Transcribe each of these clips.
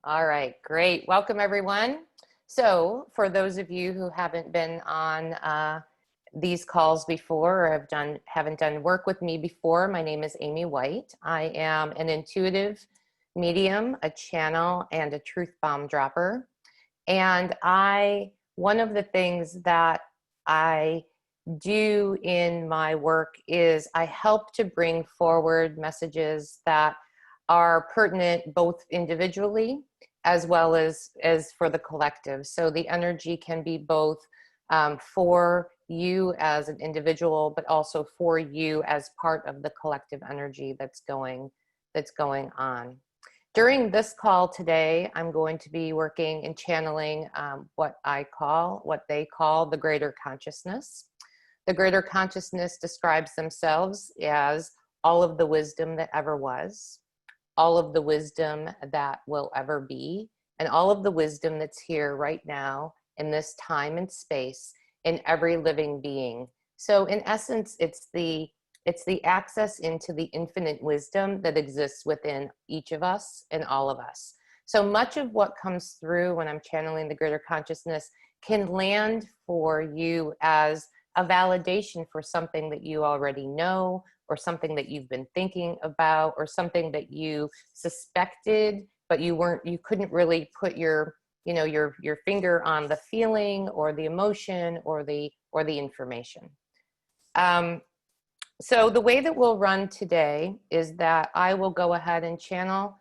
All right, great. Welcome, everyone. So for those of you who haven't been on these calls before or haven't done work with me before, my name is Amy White. I am an intuitive medium, a channel, and a truth bomb dropper. And one of the things that I do in my work is I help to bring forward messages that are pertinent both individually as well as for the collective. So the energy can be both for you as an individual, but also for you as part of the collective energy that's going on. During this call today, I'm going to be working and channeling what they call the greater consciousness. The greater consciousness describes themselves as all of the wisdom that ever was, all of the wisdom that will ever be, and all of the wisdom that's here right now in this time and space in every living being. So in essence, it's the access into the infinite wisdom that exists within each of us and all of us. So much of what comes through when I'm channeling the greater consciousness can land for you as a validation for something that you already know, or something that you've been thinking about, or something that you suspected, but you couldn't really put your finger on the feeling or the emotion or the information. So the way that we'll run today is that I will go ahead and channel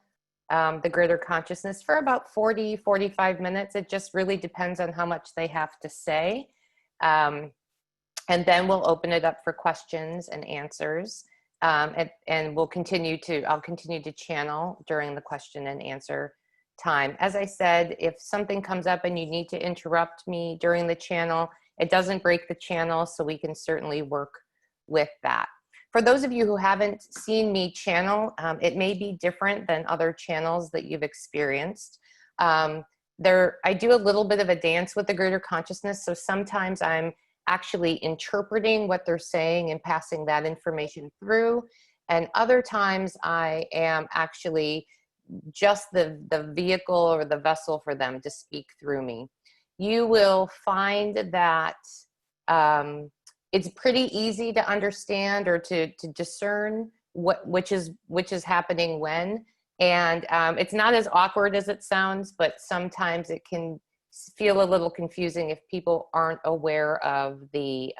the greater consciousness for about 40-45 minutes. It just really depends on how much they have to say. And then we'll open it up for questions and answers. And I'll continue to channel during the question and answer time. As I said, if something comes up and you need to interrupt me during the channel, it doesn't break the channel, so we can certainly work with that. For those of you who haven't seen me channel, it may be different than other channels that you've experienced. I do a little bit of a dance with the greater consciousness, so sometimes I'm actually interpreting what they're saying and passing that information through, and other times I am actually just the vehicle or the vessel for them to speak through me. You will find that it's pretty easy to understand or to discern which is happening when, and it's not as awkward as it sounds, but sometimes it can feel a little confusing if people aren't aware of the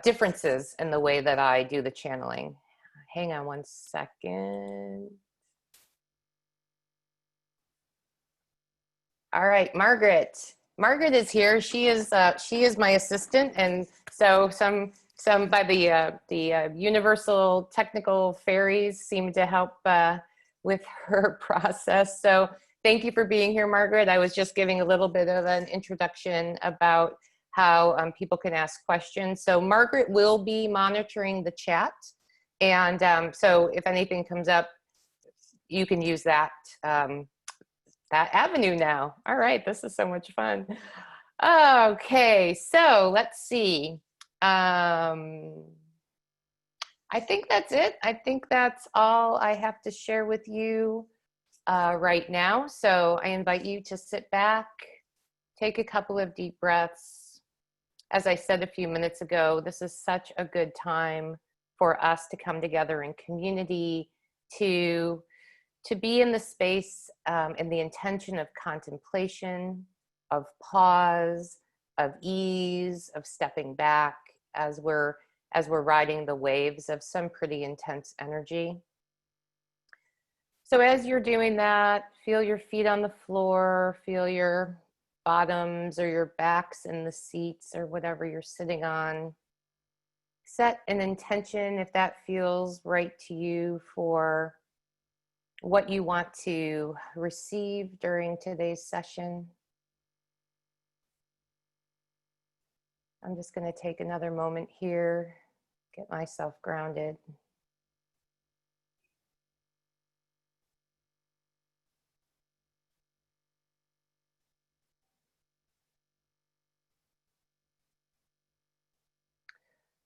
differences in the way that I do the channeling. Hang on one second. All right, Margaret. Margaret is here. She is my assistant, and so some by the universal technical fairies seem to help with her process. So thank you for being here, Margaret. I was just giving a little bit of an introduction about how people can ask questions. So Margaret will be monitoring the chat, and so if anything comes up, you can use that that avenue now. All right, this is so much fun. Okay, so let's see. I think that's it. I think that's all I have to share with you right now. So I invite you to sit back, take a couple of deep breaths. As I said a few minutes ago, this is such a good time for us to come together in community, to be in the space and the intention of contemplation, of pause, of ease, of stepping back as we're riding the waves of some pretty intense energy. So as you're doing that, feel your feet on the floor, feel your bottoms or your backs in the seats or whatever you're sitting on. Set an intention, if that feels right to you, for what you want to receive during today's session. I'm just going to take another moment here, get myself grounded.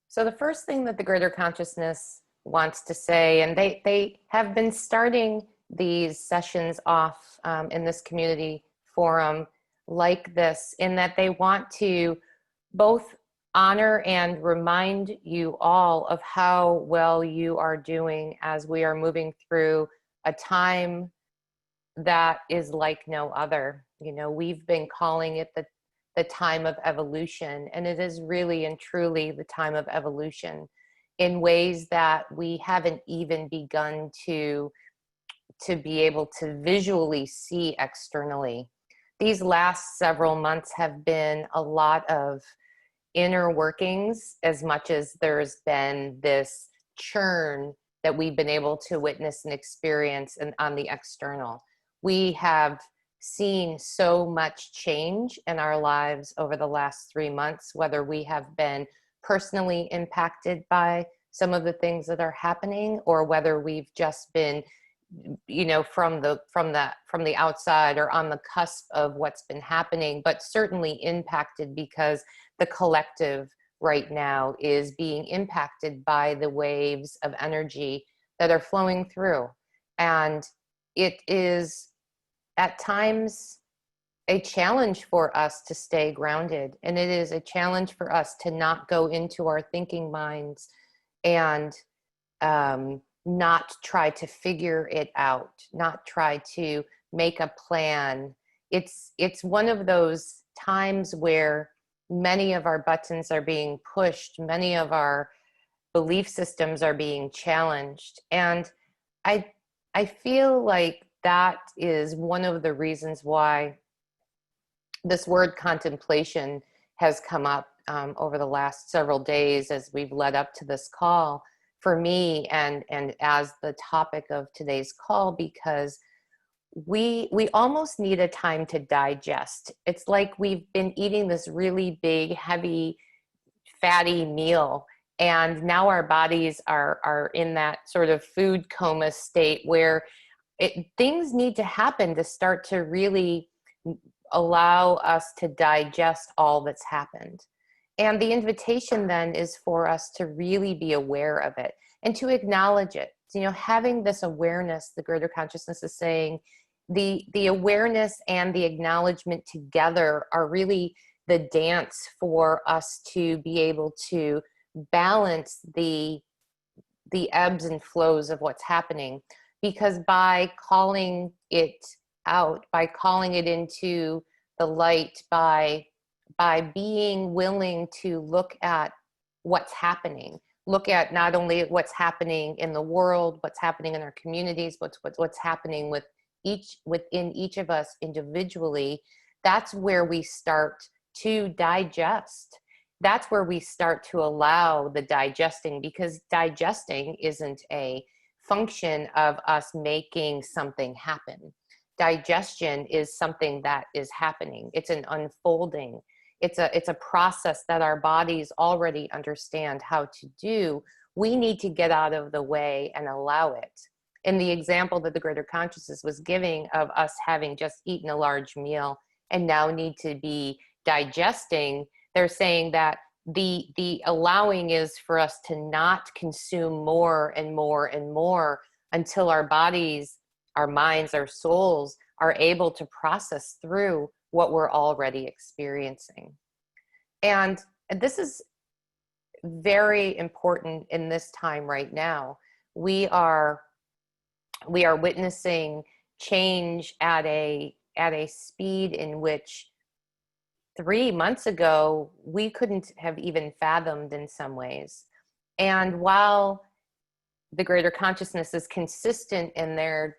So the first thing that the greater consciousness wants to say, and they have been starting these sessions off in this community forum like this, in that they want to both honor and remind you all of how well you are doing as we are moving through a time that is like no other. You know, we've been calling it the time of evolution, and it is really and truly the time of evolution in ways that we haven't even begun to be able to visually see externally. These last several months have been a lot of inner workings, as much as there's been this churn that we've been able to witness and experience on the external. We have seen so much change in our lives over the last 3 months, whether we have been personally impacted by some of the things that are happening, or whether we've just been, you know, from the outside or on the cusp of what's been happening, but certainly impacted because the collective right now is being impacted by the waves of energy that are flowing through. And it is at times a challenge for us to stay grounded. And it is a challenge for us to not go into our thinking minds and not try to figure it out, not try to make a plan. It's one of those times where many of our buttons are being pushed, many of our belief systems are being challenged. And I feel like that is one of the reasons why this word contemplation has come up over the last several days as we've led up to this call for me, and as the topic of today's call, because we almost need a time to digest. It's like we've been eating this really big, heavy, fatty meal, and now our bodies are in that sort of food coma state where things need to happen to start to really allow us to digest all that's happened. And the invitation then is for us to really be aware of it and to acknowledge it. You know, having this awareness, the greater consciousness is saying, the awareness and the acknowledgement together are really the dance for us to be able to balance the ebbs and flows of what's happening. Because by calling it out, by calling it into the light, by being willing to look at what's happening, look at not only what's happening in the world, what's happening in our communities, what's happening within each of us individually, that's where we start to digest. That's where we start to allow the digesting, because digesting isn't a function of us making something happen. Digestion is something that is happening. It's an unfolding. It's a process that our bodies already understand how to do. We need to get out of the way and allow it. In the example that the greater consciousness was giving of us having just eaten a large meal and now need to be digesting, they're saying that the allowing is for us to not consume more and more and more until our bodies, our minds, our souls are able to process through what we're already experiencing. And this is very important in this time right now. We are witnessing change at a speed in which 3 months ago we couldn't have even fathomed in some ways. And while the greater consciousness is consistent in their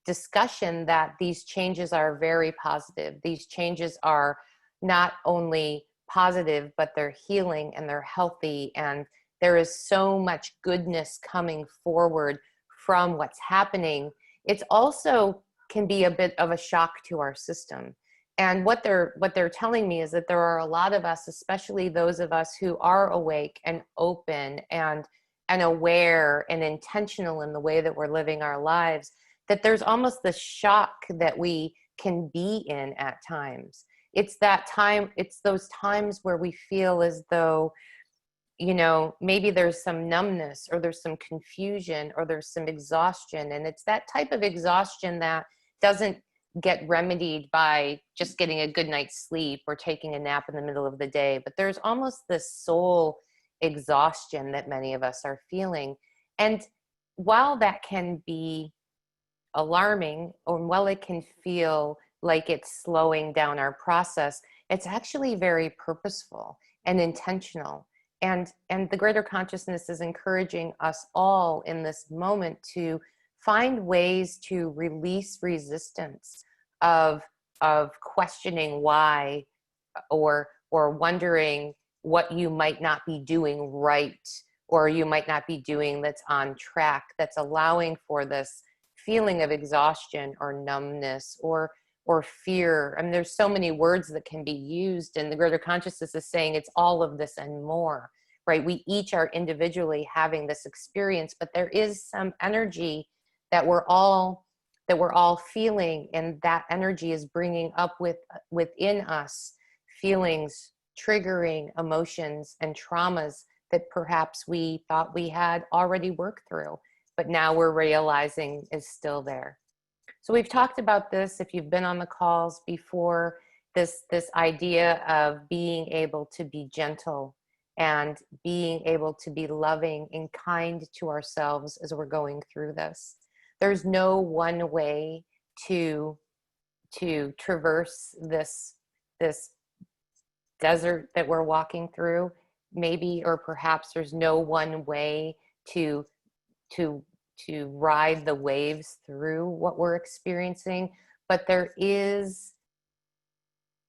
discussion that these changes are very positive, these changes are not only positive, but they're healing and they're healthy, and there is so much goodness coming forward from what's happening, it's also can be a bit of a shock to our system. And what they're telling me is that there are a lot of us, especially those of us who are awake and open and aware and intentional in the way that we're living our lives, that there's almost the shock that we can be in at times. It's that time, it's those times where we feel as though you know, maybe there's some numbness or there's some confusion or there's some exhaustion. And it's that type of exhaustion that doesn't get remedied by just getting a good night's sleep or taking a nap in the middle of the day. But there's almost this soul exhaustion that many of us are feeling. And while that can be alarming, or while it can feel like it's slowing down our process, it's actually very purposeful and intentional. And the greater consciousness is encouraging us all in this moment to find ways to release resistance of questioning why, or wondering what you might not be doing right, or you might not be doing that's on track, that's allowing for this feeling of exhaustion or numbness or fear. I mean, there's so many words that can be used, and the greater consciousness is saying it's all of this and more, right? We each are individually having this experience, but there is some energy that we're all feeling, and that energy is bringing up within us feelings, triggering emotions and traumas that perhaps we thought we had already worked through, but now we're realizing is still there. So we've talked about this, if you've been on the calls before, this idea of being able to be gentle and being able to be loving and kind to ourselves as we're going through this. There's no one way to traverse this desert that we're walking through. Maybe, or perhaps there's no one way to ride the waves through what we're experiencing, but there is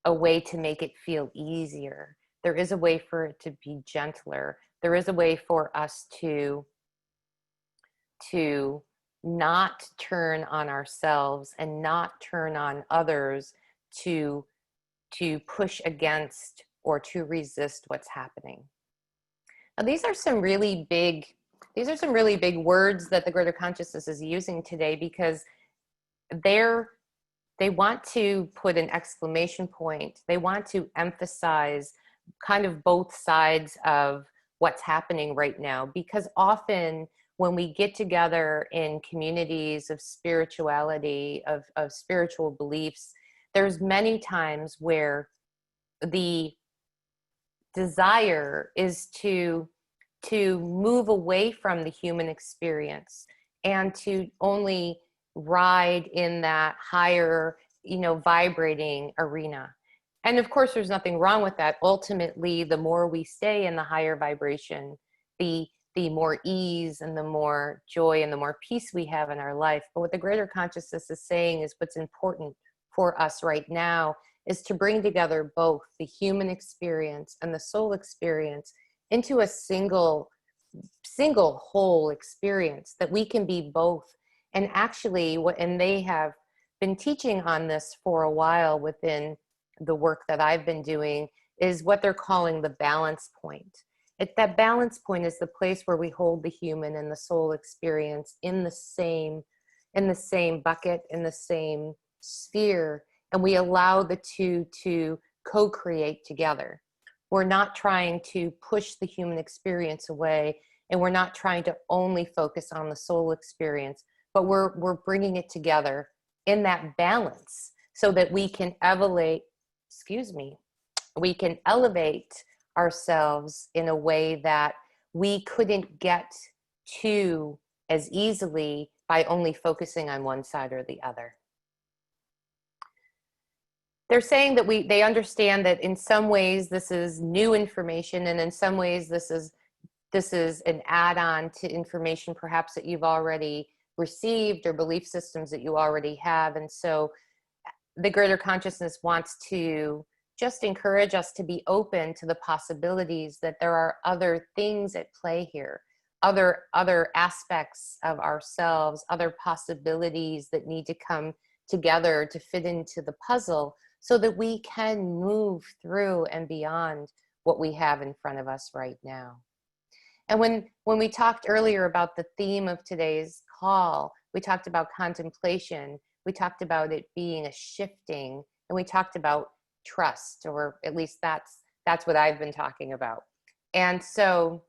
a way to make it feel easier. There is a way for it to be gentler. There is a way for us to not turn on ourselves and not turn on others to push against or to resist what's happening. Now, these are some really big words that the greater consciousness is using today, because they want to put an exclamation point. They want to emphasize kind of both sides of what's happening right now, because often when we get together in communities of spirituality, of spiritual beliefs, there's many times where the desire is to move away from the human experience and to only ride in that higher, vibrating arena. And of course, there's nothing wrong with that. Ultimately, the more we stay in the higher vibration, the more ease and the more joy and the more peace we have in our life. But what the greater consciousness is saying is what's important for us right now is to bring together both the human experience and the soul experience into a single whole experience, that we can be both. And actually, and they have been teaching on this for a while within the work that I've been doing, is what they're calling the balance point. That balance point is the place where we hold the human and the soul experience in the same bucket, in the same sphere, and we allow the two to co-create together. We're not trying to push the human experience away, and we're not trying to only focus on the soul experience, but we're bringing it together in that balance so that we can elevate ourselves in a way that we couldn't get to as easily by only focusing on one side or the other. They're saying that they understand that in some ways this is new information, and in some ways this is an add-on to information perhaps that you've already received, or belief systems that you already have. And so the greater consciousness wants to just encourage us to be open to the possibilities that there are other things at play here, other aspects of ourselves, other possibilities that need to come together to fit into the puzzle, so that we can move through and beyond what we have in front of us right now. And when we talked earlier about the theme of today's call, we talked about contemplation, we talked about it being a shifting, and we talked about trust, or at least that's what I've been talking about. And so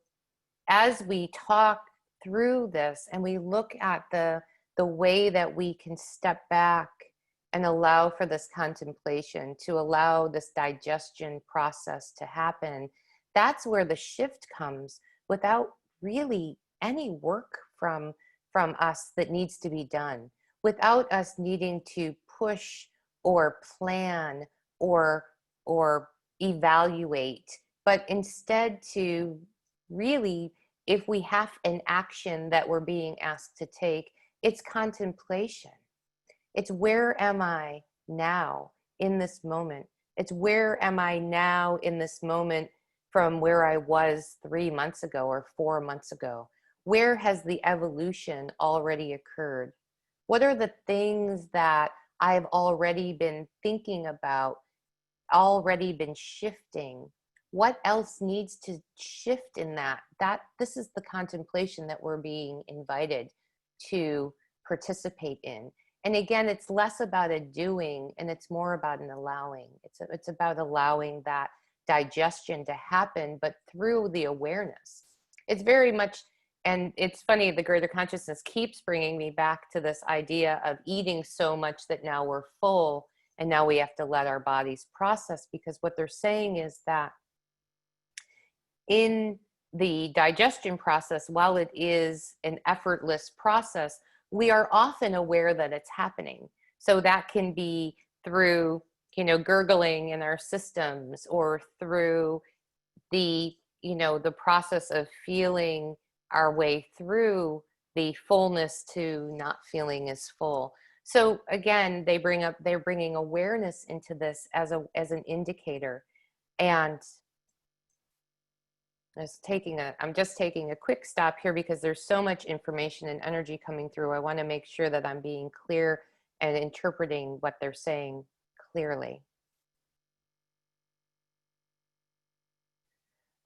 as we talk through this and we look at the way that we can step back and allow for this contemplation, to allow this digestion process to happen, that's where the shift comes without really any work from us that needs to be done, without us needing to push or plan or or evaluate, but instead to really, if we have an action that we're being asked to take, it's contemplation. It's where am I now in this moment? It's where am I now in this moment from where I was 3 months ago or 4 months ago? Where has the evolution already occurred? What are the things that I've already been thinking about, already been shifting? What else needs to shift in that? This is the contemplation that we're being invited to participate in. And again, it's less about a doing and it's more about an allowing. It's about allowing that digestion to happen, but through the awareness. It's very much, and it's funny, the greater consciousness keeps bringing me back to this idea of eating so much that now we're full and now we have to let our bodies process, because what they're saying is that in the digestion process, while it is an effortless process, we are often aware that it's happening. So that can be through, gurgling in our systems, or through the, the process of feeling our way through the fullness to not feeling as full. So again, they're bringing awareness into this as an indicator. And I'm just taking a quick stop here because there's so much information and energy coming through. I want to make sure that I'm being clear and interpreting what they're saying clearly.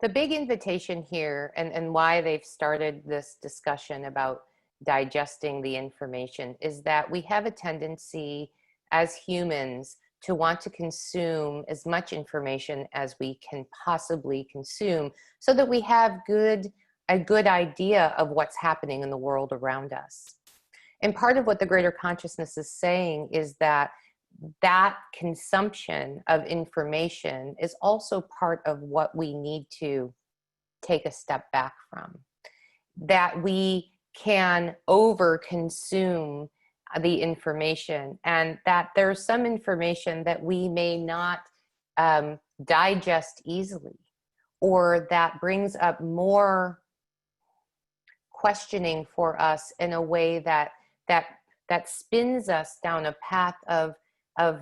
The big invitation here, and why they've started this discussion about digesting the information, is that we have a tendency as humans to want to consume as much information as we can possibly consume so that we have a good idea of what's happening in the world around us. And part of what the greater consciousness is saying is that consumption of information is also part of what we need to take a step back from. That we can over consume the information, and that there's some information that we may not digest easily, or that brings up more questioning for us in a way that spins us down a path of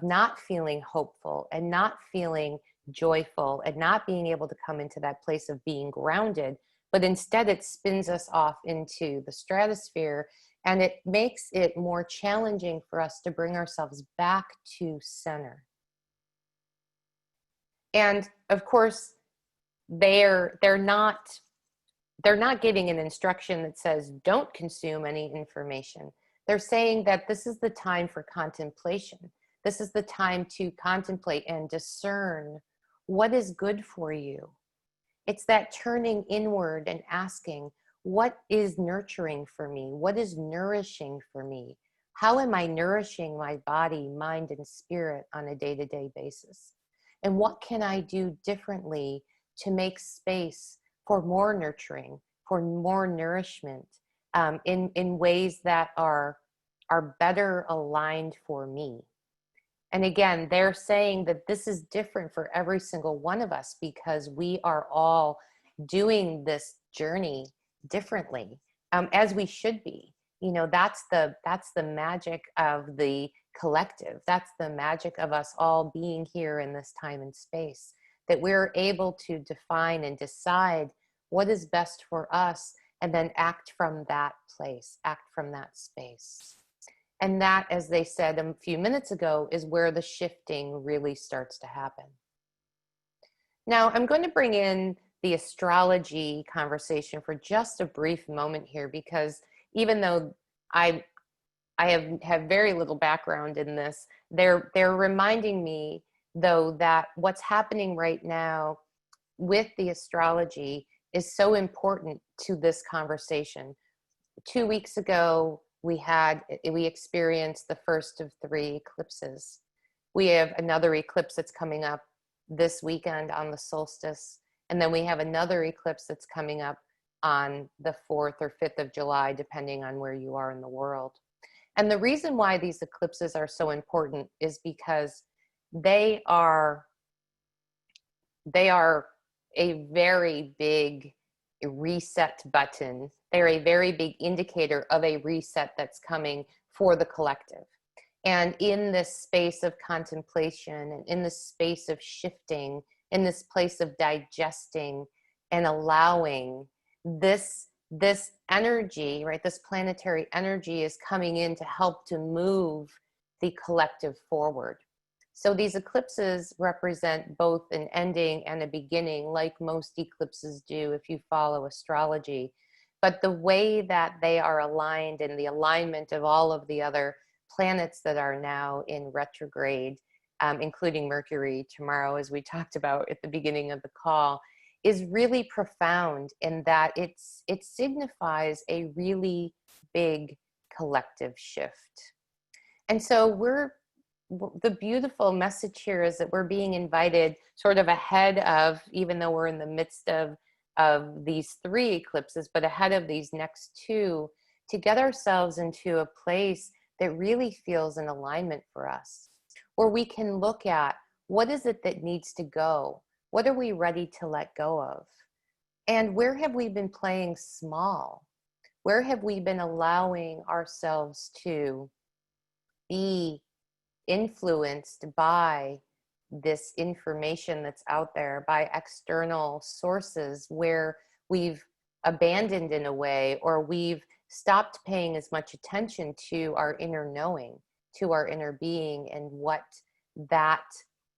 not feeling hopeful and not feeling joyful and not being able to come into that place of being grounded, but instead it spins us off into the stratosphere, and it makes it more challenging for us to bring ourselves back to center. And of course, they're not giving an instruction that says don't consume any information. They're saying that this is the time for contemplation. This is the time to contemplate and discern what is good for you. It's that turning inward and asking, what is nurturing for me? What is nourishing for me? How am I nourishing my body, mind, and spirit on a day-to-day basis? And what can I do differently to make space for more nurturing, for more nourishment, in ways that are better aligned for me? And again, they're saying that this is different for every single one of us because we are all doing this journey differently, as we should be. That's the magic of the collective. That's the magic of us all being here in this time and space, that we're able to define and decide what is best for us and then act from that place, act from that space. And that, as they said a few minutes ago, is where the shifting really starts to happen. Now, I'm going to bring in the astrology conversation for just a brief moment here, because even though I have very little background in this, they're reminding me, though, that what's happening right now, with the astrology is so important to this conversation. 2 weeks ago, we experienced the first of 3 eclipses. We have another eclipse that's coming up this weekend on the solstice. And then we have another eclipse that's coming up on the 4th or 5th of July, depending on where you are in the world. And the reason why these eclipses are so important is because they are a very big reset button. They're a very big indicator of a reset that's coming for the collective. And in this space of contemplation and in this space of shifting, in this place of digesting and allowing, this energy, right, this planetary energy is coming in to help to move the collective forward. So these eclipses represent both an ending and a beginning, like most eclipses do if you follow astrology. But the way that they are aligned and the alignment of all of the other planets that are now in retrograde, including Mercury tomorrow, as we talked about at the beginning of the call, is really profound in that it signifies a really big collective shift. And so the beautiful message here is that we're being invited sort of ahead of, even though we're in the midst of these 3 eclipses, but ahead of these next 2, to get ourselves into a place that really feels in alignment for us, where we can look at what is it that needs to go? What are we ready to let go of? And where have we been playing small? Where have we been allowing ourselves to be influenced by this information that's out there, by external sources, where we've abandoned in a way, or we've stopped paying as much attention to our inner knowing, to our inner being, and what that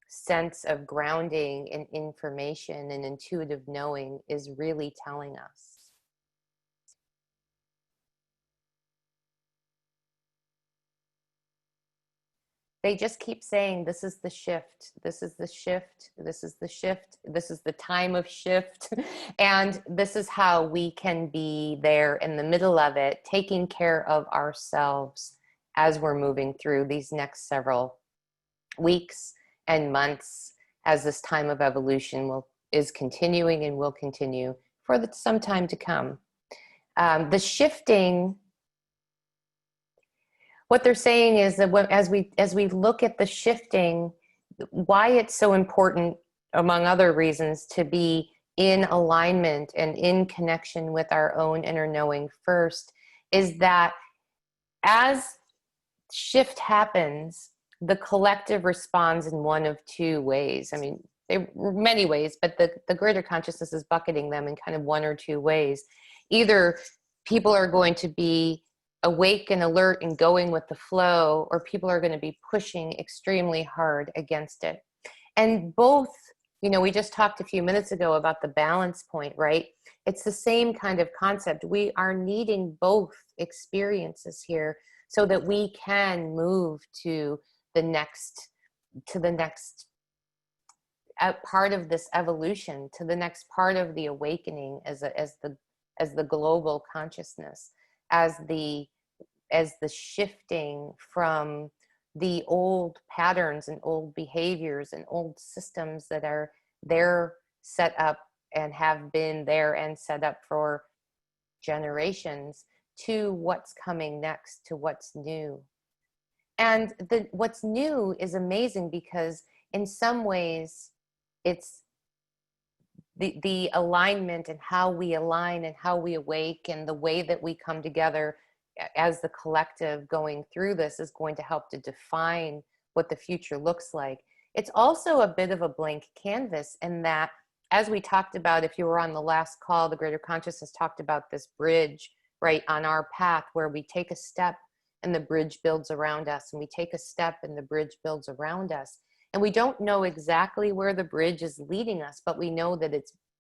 sense of grounding in information and intuitive knowing is really telling us. They just keep saying, this is the shift, this is the shift, this is the shift, this is the time of shift. And this is how we can be there in the middle of it, taking care of ourselves as we're moving through these next several weeks and months, as this time of evolution is continuing and will continue for some time to come. The shifting, what they're saying is that as we look at the shifting, why it's so important, among other reasons, to be in alignment and in connection with our own inner knowing first, is that as shift happens, the collective responds in one of 2 ways. I mean, there are many ways, but the greater consciousness is bucketing them in kind of 1 or 2 ways. Either people are going to be awake and alert and going with the flow, or people are going to be pushing extremely hard against it. And both, we just talked a few minutes ago about the balance point, right? It's the same kind of concept. We are needing both experiences here so that we can move to the next part of this evolution, to the next part of the awakening as the global consciousness, as the shifting from the old patterns and old behaviors and old systems that are there set up and have been there and set up for generations, to what's coming next, to what's new. And what's new is amazing, because in some ways it's the alignment and how we align and how we awake and the way that we come together as the collective going through this is going to help to define what the future looks like. It's also a bit of a blank canvas in that, as we talked about, if you were on the last call, the Greater Consciousness talked about this bridge, right, on our path, where we take a step and the bridge builds around us, and we take a step and the bridge builds around us. And we don't know exactly where the bridge is leading us, but we know that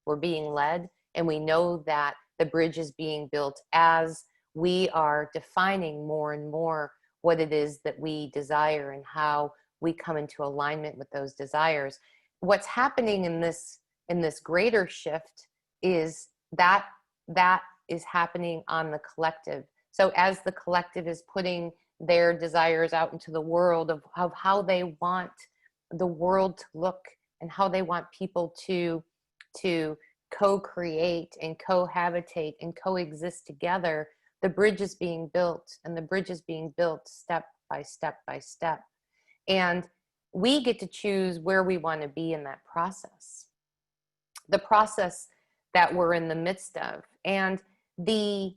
we're being led, and we know that the bridge is being built as we are defining more and more what it is that we desire and how we come into alignment with those desires. What's happening in this in this greater shift is that is happening on the collective. So as the collective is putting their desires out into the world of how they want the world to look and how they want people to co-create and cohabitate and coexist together, the bridge is being built, and the bridge is being built step by step by step. And we get to choose where we want to be in that process, the process that we're in the midst of. And the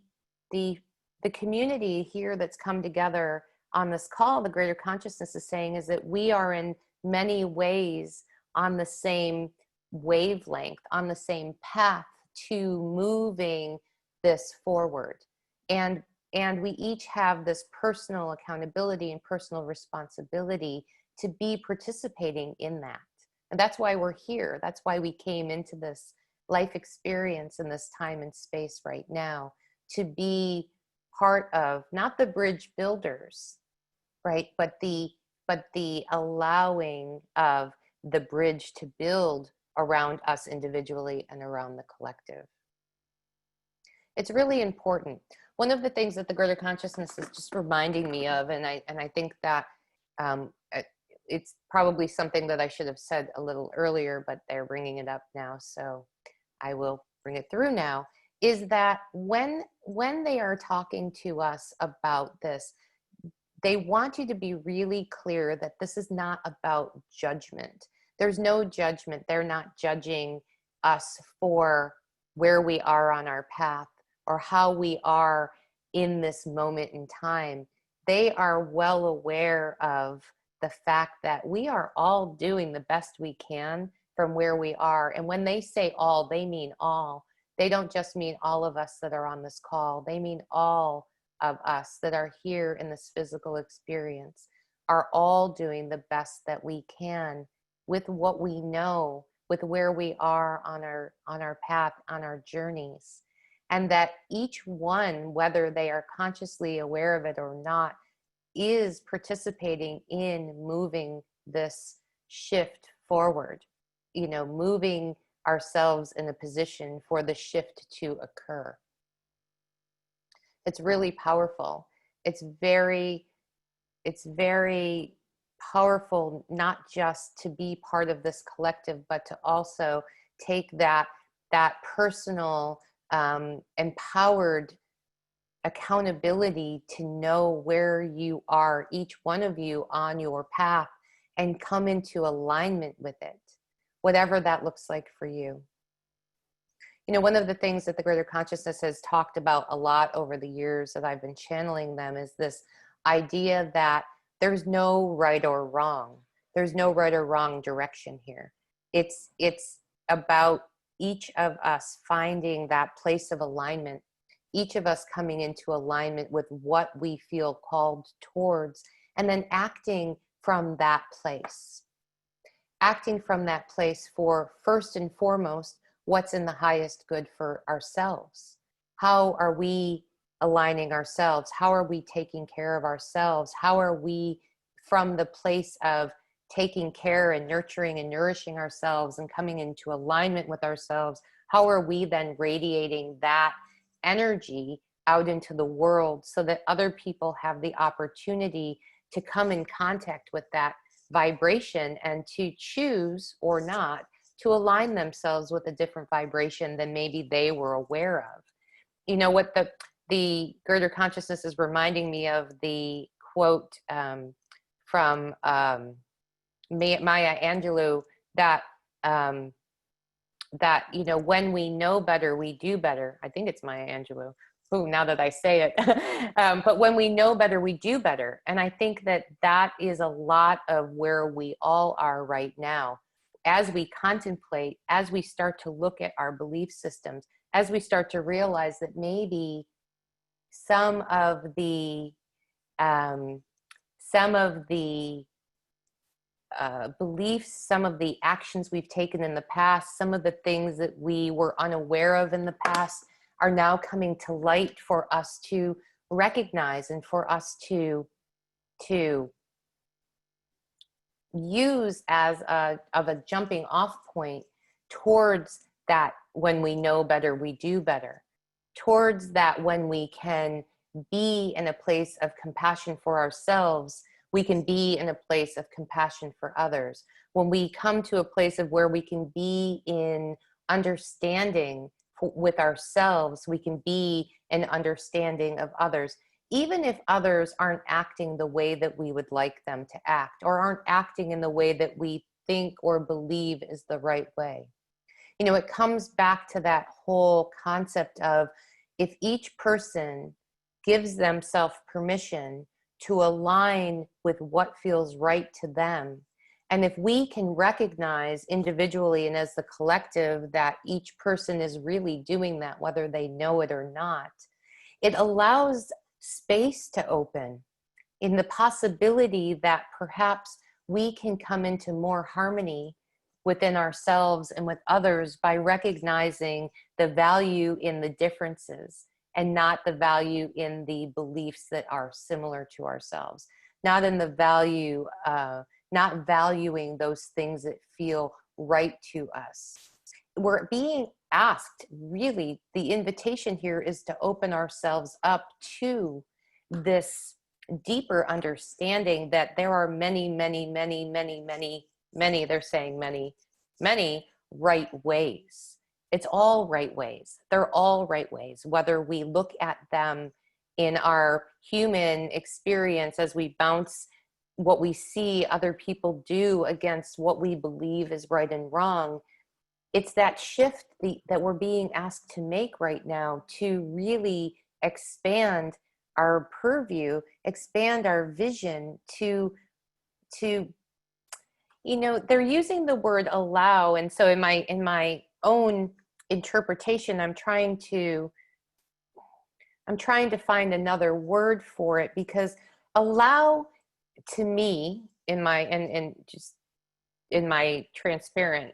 community here that's come together on this call, the Greater Consciousness is saying, is that we are in many ways on the same wavelength, on the same path to moving this forward. And we each have this personal accountability and personal responsibility to be participating in that. And that's why we're here. That's why we came into this life experience in this time and space right now, to be part of, not the bridge builders, right, but the allowing of the bridge to build around us individually and around the collective. It's really important. One of the things that the Greater Consciousness is just reminding me of, and I think that it's probably something that I should have said a little earlier, but they're bringing it up now, so I will bring it through now, is that when they are talking to us about this, they want you to be really clear that this is not about judgment. There's no judgment. They're not judging us for where we are on our path or how we are in this moment in time. They are well aware of the fact that we are all doing the best we can from where we are. And when they say all, they mean all. They don't just mean all of us that are on this call. They mean all of us that are here in this physical experience are all doing the best that we can with what we know, with where we are on our path, on our journeys. And that each one, whether they are consciously aware of it or not, is participating in moving this shift forward, you know, moving ourselves in a position for the shift to occur. It's really powerful. It's very powerful, not just to be part of this collective, but to also take that personal, empowered accountability to know where you are, each one of you on your path, and come into alignment with it, whatever that looks like for you. You know, one of the things that the Greater Consciousness has talked about a lot over the years that I've been channeling them is this idea that there's no right or wrong. There's no right or wrong direction here. It's about each of us finding that place of alignment, each of us coming into alignment with what we feel called towards, and then acting from that place. Acting from that place for, first and foremost, what's in the highest good for ourselves. How are we aligning ourselves? How are we taking care of ourselves? How are we, from the place of taking care and nurturing and nourishing ourselves and coming into alignment with ourselves, how are we then radiating that energy out into the world so that other people have the opportunity to come in contact with that vibration and to choose or not to align themselves with a different vibration than maybe they were aware of. You know what the Greater Consciousness is reminding me of, the quote from Maya Angelou, that that, you know, when we know better, we do better. I think it's Maya Angelou. Ooh, now that I say it. But when we know better, we do better. And I think that that is a lot of where we all are right now. As we contemplate, as we start to look at our belief systems, as we start to realize that maybe some of the beliefs, some of the actions we've taken in the past, some of the things that we were unaware of in the past are now coming to light for us to recognize and for us to use as a jumping off point towards that when we know better, we do better, towards that when we can be in a place of compassion for ourselves, we can be in a place of compassion for others. When we come to a place of where we can be in understanding with ourselves, we can be in understanding of others, even if others aren't acting the way that we would like them to act, or aren't acting in the way that we think or believe is the right way. You know, it comes back to that whole concept of, if each person gives themselves permission to align with what feels right to them, and if we can recognize individually and as the collective that each person is really doing that, whether they know it or not, it allows space to open in the possibility that perhaps we can come into more harmony within ourselves and with others by recognizing the value in the differences and not the value in the beliefs that are similar to ourselves, not in the value, not valuing those things that feel right to us. We're being asked, really, the invitation here is to open ourselves up to this deeper understanding that there are many, they're saying many right ways. It's all right ways. They're all right ways, whether we look at them in our human experience as we bounce what we see other people do against what we believe is right and wrong. It's that shift that we're being asked to make right now to really expand our purview, expand our vision to, you know, they're using the word allow. And so in my own interpretation, I'm trying to find another word for it, because allow, to me, in my, and just in my transparent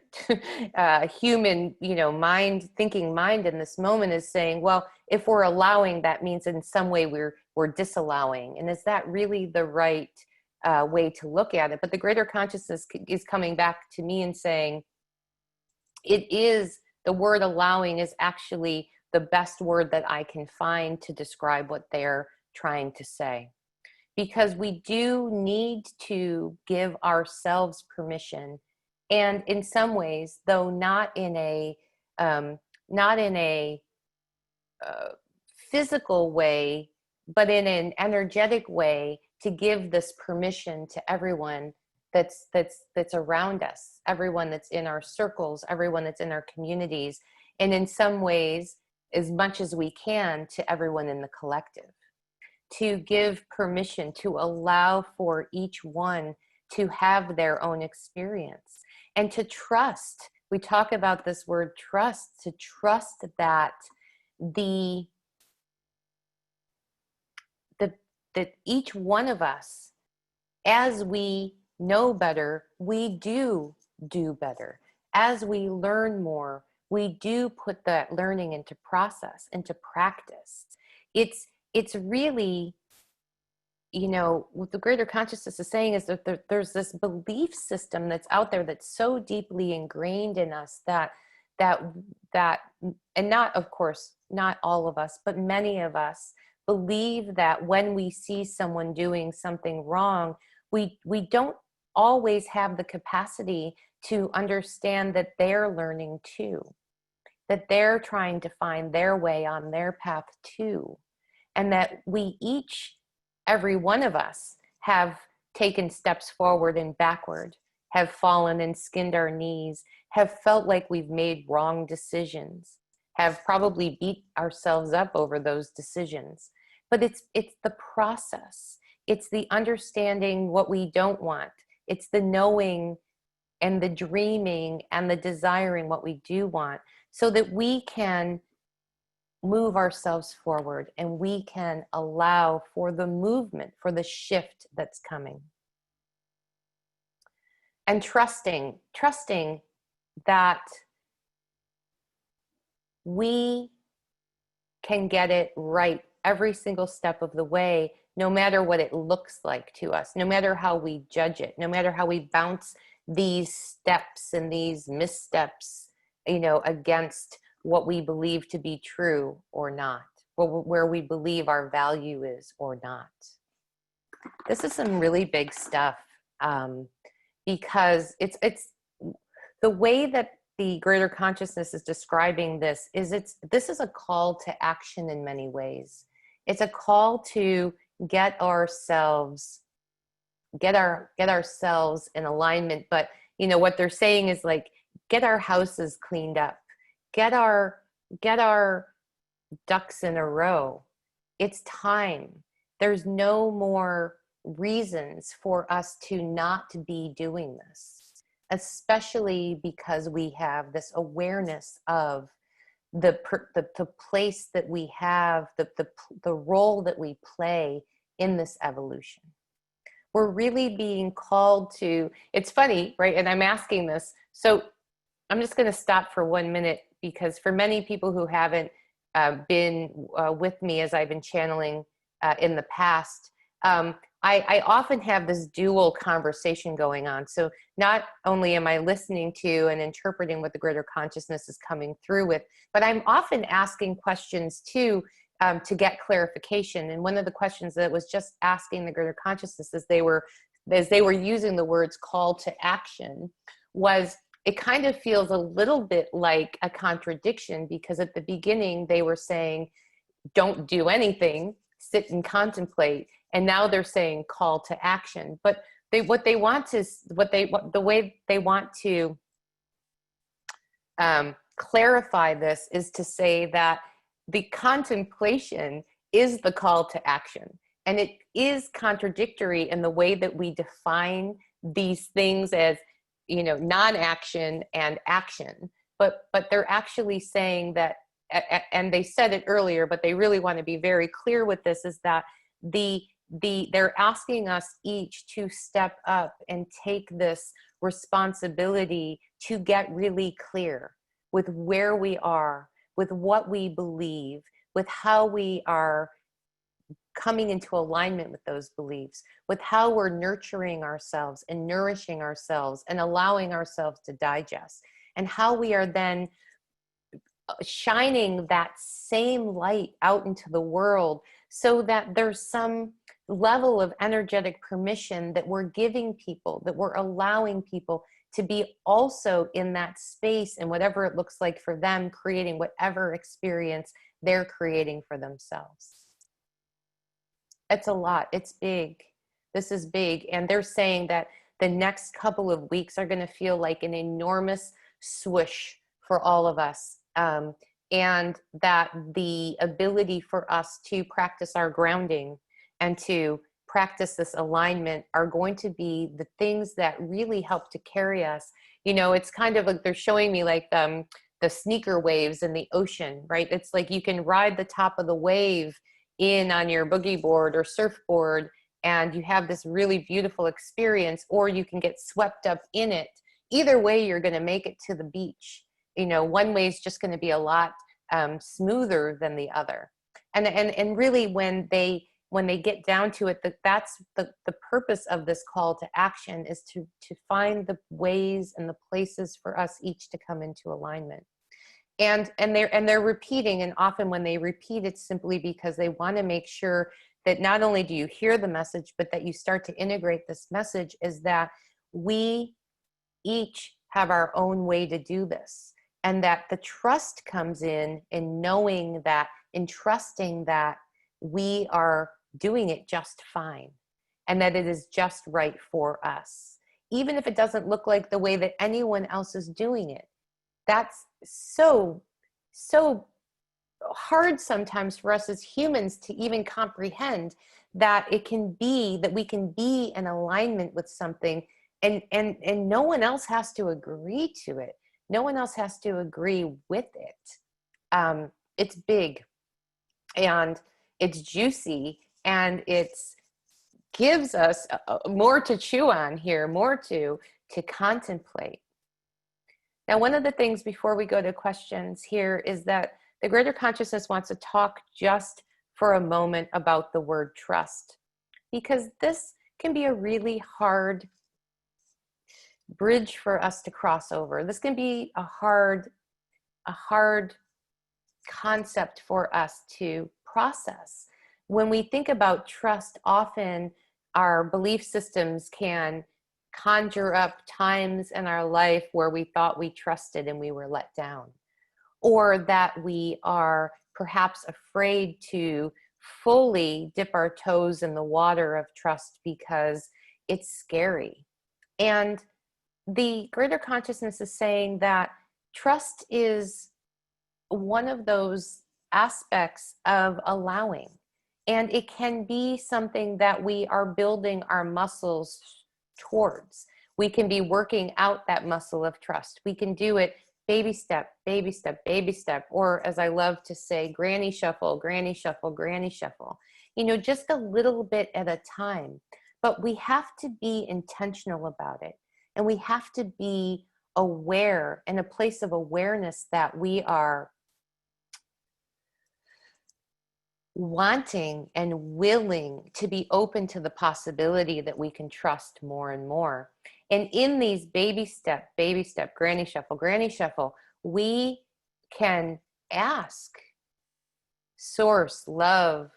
human, you know, thinking mind in this moment, is saying, well, if we're allowing, that means in some way we're disallowing. And is that really the right way to look at it? But the greater consciousness is coming back to me and saying, the word allowing is actually the best word that I can find to describe what they're trying to say. Because we do need to give ourselves permission, and in some ways, though not in a physical way, but in an energetic way, to give this permission to everyone that's around us, everyone that's in our circles, everyone that's in our communities, and in some ways, as much as we can, to everyone in the collective. To give permission, to allow for each one to have their own experience, and to trust. We talk about this word trust, to trust that that each one of us, as we know better, we do better. As we learn more, we do put that learning into process, into practice. It's really, you know, what the greater consciousness is saying is that there's this belief system that's out there that's so deeply ingrained in us that, and not, of course, not all of us, but many of us believe that when we see someone doing something wrong, we don't always have the capacity to understand that they're learning too, that they're trying to find their way on their path too. And that we each, every one of us, have taken steps forward and backward, have fallen and skinned our knees, have felt like we've made wrong decisions, have probably beat ourselves up over those decisions. But it's the process. It's the understanding what we don't want. It's the knowing and the dreaming and the desiring what we do want, so that we can move ourselves forward and we can allow for the movement, for the shift that's coming. And trusting that we can get it right every single step of the way, no matter what it looks like to us, no matter how we judge it, no matter how we bounce these steps and these missteps against what we believe to be true or not, or where we believe our value is or not. This is some really big stuff, because it's the way that the greater consciousness is describing this is this is a call to action in many ways. It's a call to get ourselves in alignment. But what they're saying is like, get our houses cleaned up, get our ducks in a row. It's time. There's no more reasons for us to not be doing this, especially because we have this awareness of the place that we have, the role that we play in this evolution. We're really being called to, it's funny, right? And I'm asking this, so I'm just going to stop for 1 minute, because for many people who haven't been with me as I've been channeling in the past, I often have this dual conversation going on. So not only am I listening to and interpreting what the greater consciousness is coming through with, but I'm often asking questions too, to get clarification. And one of the questions that was just asking the greater consciousness as they were using the words call to action was, it kind of feels a little bit like a contradiction, because at the beginning they were saying, don't do anything, sit and contemplate. And now they're saying call to action. But the way they want to clarify this is to say that the contemplation is the call to action. And it is contradictory in the way that we define these things as, non-action and action. But they're actually saying that, and they said it earlier, but they really want to be very clear with this, is that they're asking us each to step up and take this responsibility to get really clear with where we are, with what we believe, with how we are coming into alignment with those beliefs, with how we're nurturing ourselves and nourishing ourselves and allowing ourselves to digest, and how we are then shining that same light out into the world, so that there's some level of energetic permission that we're giving people, that we're allowing people to be also in that space, and whatever it looks like for them, creating whatever experience they're creating for themselves. It's a lot. It's big. This is big. And they're saying that the next couple of weeks are going to feel like an enormous swoosh for all of us. And that the ability for us to practice our grounding and to practice this alignment are going to be the things that really help to carry us. It's kind of like they're showing me like the sneaker waves in the ocean, right? It's like you can ride the top of the wave in on your boogie board or surfboard, and you have this really beautiful experience, or you can get swept up in it. Either way, you're going to make it to the beach. One way is just going to be a lot smoother than the other. And really, when they get down to it, that's the purpose of this call to action, is to find the ways and the places for us each to come into alignment. And they're repeating, and often when they repeat, it's simply because they want to make sure that not only do you hear the message, but that you start to integrate this message, is that we each have our own way to do this, and that the trust comes in knowing that, in trusting that we are doing it just fine, and that it is just right for us, even if it doesn't look like the way that anyone else is doing it. That's so hard sometimes for us as humans to even comprehend, that it can be that we can be in alignment with something, and no one else has to agree to it. No one else has to agree with it. It's big, and it's juicy, and it's gives us more to chew on here, more to contemplate. Now, one of the things before we go to questions here is that the greater consciousness wants to talk just for a moment about the word trust, because this can be a really hard bridge for us to cross over. This can be a hard a hard concept for us to process. When we think about trust, often our belief systems can conjure up times in our life where we thought we trusted and we were let down, or that we are perhaps afraid to fully dip our toes in the water of trust because it's scary. And the greater consciousness is saying that trust is one of those aspects of allowing. And it can be something that we are building our muscles towards. We can be working out that muscle of trust. We can do it baby step, baby step, baby step, or as I love to say, granny shuffle, granny shuffle, granny shuffle. You know, just a little bit at a time. But we have to be intentional about it. And we have to be aware, in a place of awareness, that we are wanting and willing to be open to the possibility that we can trust more and more. And in these baby step, granny shuffle, we can ask source, love,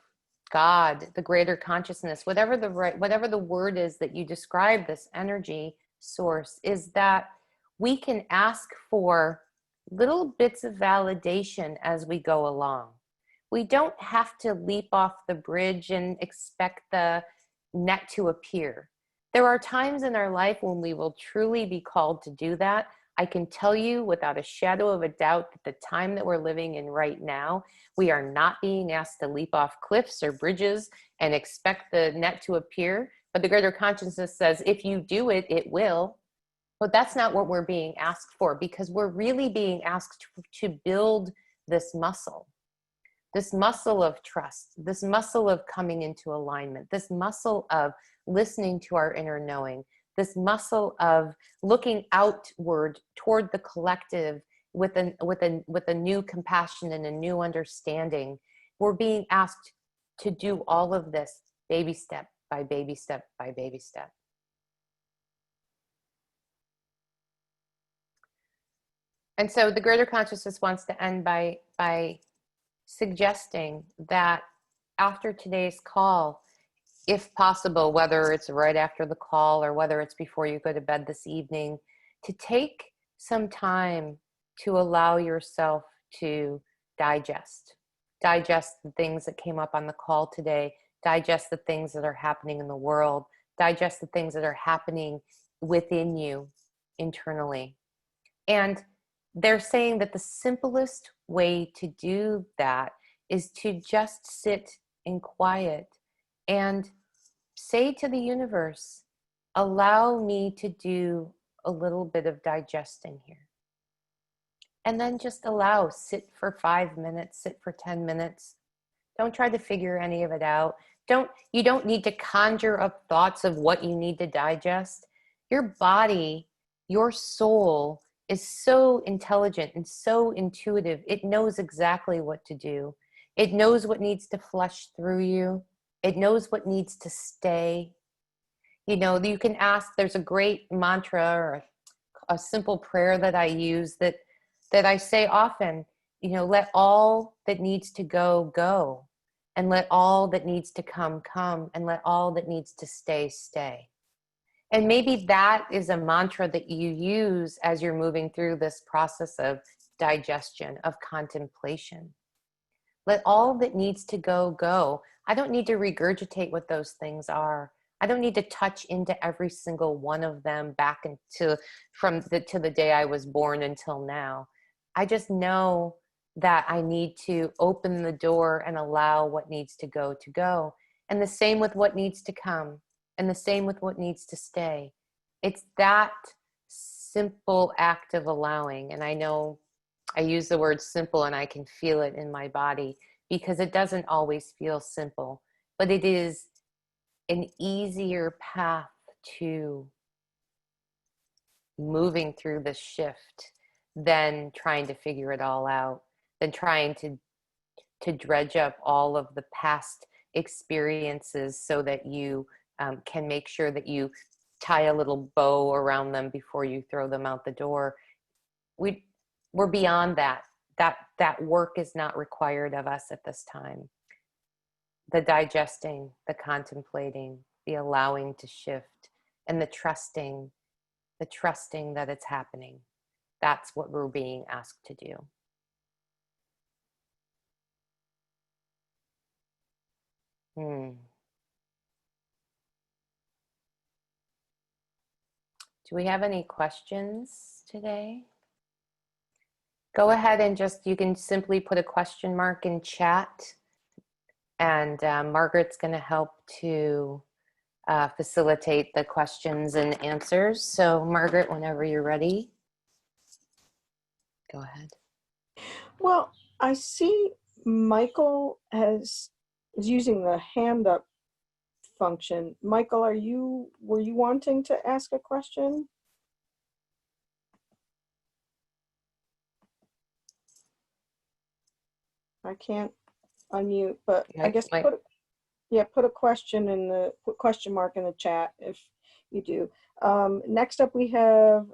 God, the greater consciousness, whatever the word is that you describe this energy source, is that we can ask for little bits of validation as we go along. We don't have to leap off the bridge and expect the net to appear. There are times in our life when we will truly be called to do that. I can tell you without a shadow of a doubt that the time that we're living in right now, we are not being asked to leap off cliffs or bridges and expect the net to appear. But the greater consciousness says, if you do it, it will. But that's not what we're being asked for, because we're really being asked to build this muscle of trust, this muscle of coming into alignment, this muscle of listening to our inner knowing, this muscle of looking outward toward the collective with a new compassion and a new understanding. We're being asked to do all of this baby step by baby step by baby step. And so the greater consciousness wants to end by suggesting that after today's call, if possible, whether it's right after the call or whether it's before you go to bed this evening, to take some time to allow yourself to digest the things that came up on the call today, digest the things that are happening in the world, digest the things that are happening within you internally. And they're saying that the simplest way to do that is to just sit in quiet and say to the universe, allow me to do a little bit of digesting here. And then just sit for 5 minutes, sit for 10 minutes. Don't try to figure any of it out. You don't need to conjure up thoughts of what you need to digest. Your body, your soul is so intelligent and so intuitive. It knows exactly what to do. It knows what needs to flush through you. It knows what needs to stay. You know, you can ask, there's a great mantra or a simple prayer that I use that I say often, you know, let all that needs to go, go, and let all that needs to come, come, and let all that needs to stay, stay. And maybe that is a mantra that you use as you're moving through this process of digestion, of contemplation. Let all that needs to go, go. I don't need to regurgitate what those things are. I don't need to touch into every single one of them back to the day I was born until now. I just know that I need to open the door and allow what needs to go to go. And the same with what needs to come. And the same with what needs to stay. It's that simple act of allowing. And I know I use the word simple and I can feel it in my body because it doesn't always feel simple, but it is an easier path to moving through the shift than trying to figure it all out, than trying to dredge up all of the past experiences so that you can make sure that you tie a little bow around them before you throw them out the door. We're beyond that. that work is not required of us at this time. The digesting, the contemplating, the allowing to shift, and the trusting that it's happening. That's what we're being asked to do. Do we have any questions today? Go ahead and you can simply put a question mark in chat, and Margaret's going to help to facilitate the questions and answers. So Margaret, whenever you're ready, go ahead. Well, I see Michael is using the hand up function. Michael, were you wanting to ask a question? I can't unmute, but I guess put a question in put question mark in the chat if you do. Next up we have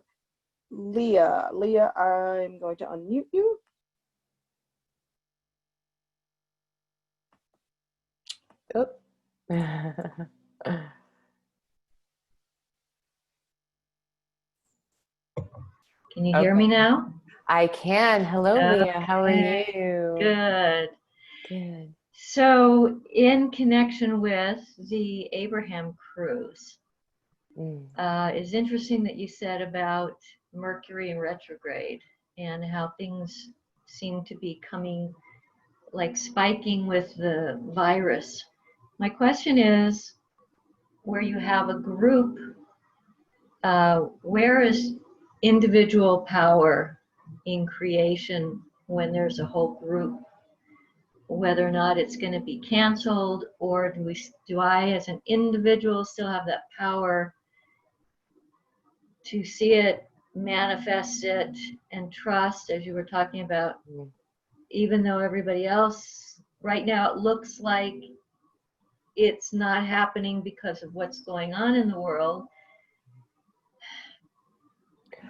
Leah. Leah, I'm going to unmute you. Oh. Can you hear me now? I can. Hello, Leah. How are you? Good. Good. So, in connection with the Abraham cruise, it's interesting that you said about Mercury in retrograde and how things seem to be coming, like spiking with the virus. My question is, where you have a group, where is individual power in creation when there's a whole group? Whether or not it's going to be canceled, or do I as an individual still have that power to see it, manifest it, and trust, as you were talking about, even though everybody else right now it looks like it's not happening because of what's going on in the world.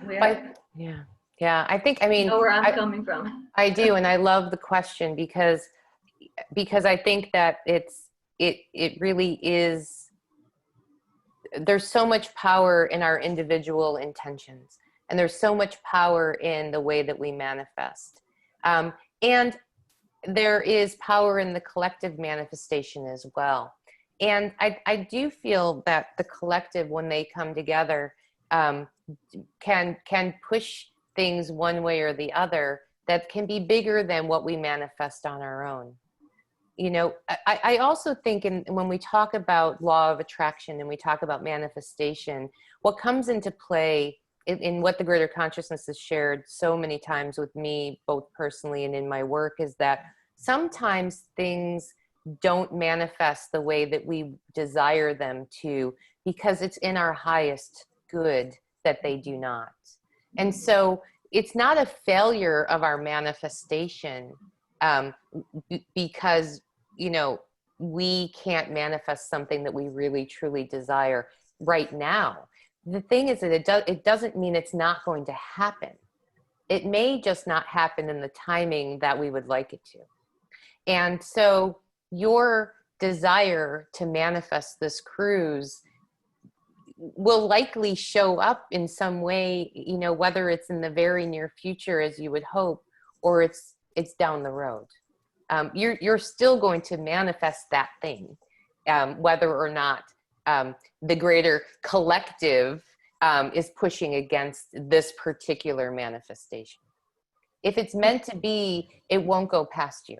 Yeah, I think, I mean, you know where I'm coming from. I do, and I love the question because I think that it really is, there's so much power in our individual intentions, and there's so much power in the way that we manifest. And there is power in the collective manifestation as well. And I do feel that the collective, when they come together, can push things one way or the other that can be bigger than what we manifest on our own. You know, I also think when we talk about law of attraction and we talk about manifestation, what comes into play in what the greater consciousness has shared so many times with me, both personally and in my work, is that sometimes things don't manifest the way that we desire them to, because it's in our highest good that they do not. And so it's not a failure of our manifestation because, you know, we can't manifest something that we really truly desire right now. The thing is that it doesn't mean it's not going to happen. It may just not happen in the timing that we would like it to. And so your desire to manifest this cruise will likely show up in some way, you know, whether it's in the very near future as you would hope, or it's down the road. You're still going to manifest that thing, whether or not the greater collective is pushing against this particular manifestation. If it's meant to be, it won't go past you.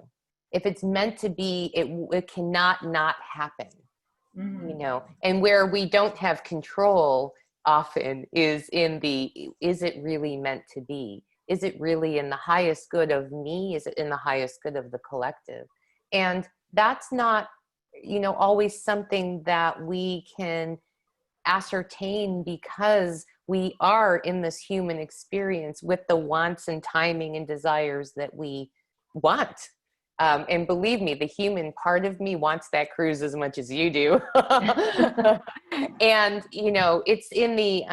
If it's meant to be, it cannot not happen. You know, and where we don't have control often is is it really meant to be? Is it really in the highest good of me? Is it in the highest good of the collective? And that's not, you know, always something that we can ascertain, because we are in this human experience with the wants and timing and desires that we want. And believe me, the human part of me wants that cruise as much as you do. And, you know, it's in the,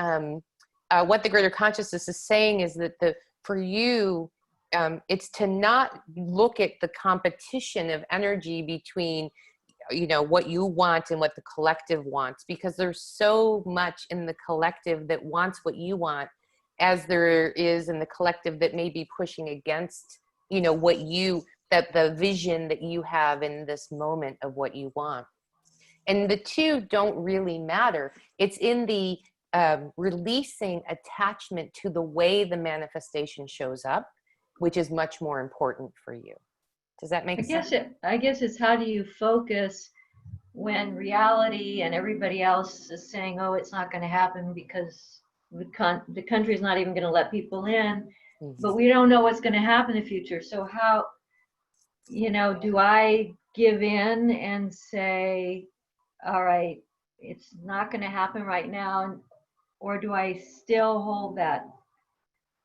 what the greater consciousness is saying is that for you, it's to not look at the competition of energy between, you know, what you want and what the collective wants, because there's so much in the collective that wants what you want, as there is in the collective that may be pushing against, you know, what you, that the vision that you have in this moment of what you want. And the two don't really matter. It's in the releasing attachment to the way the manifestation shows up, which is much more important for you. Does that make sense? I guess it's how do you focus when reality and everybody else is saying, oh, it's not going to happen because the country's not even going to let people in, but we don't know what's going to happen in the future. So how, you know, do I give in and say, all right, it's not going to happen right now, or do I still hold that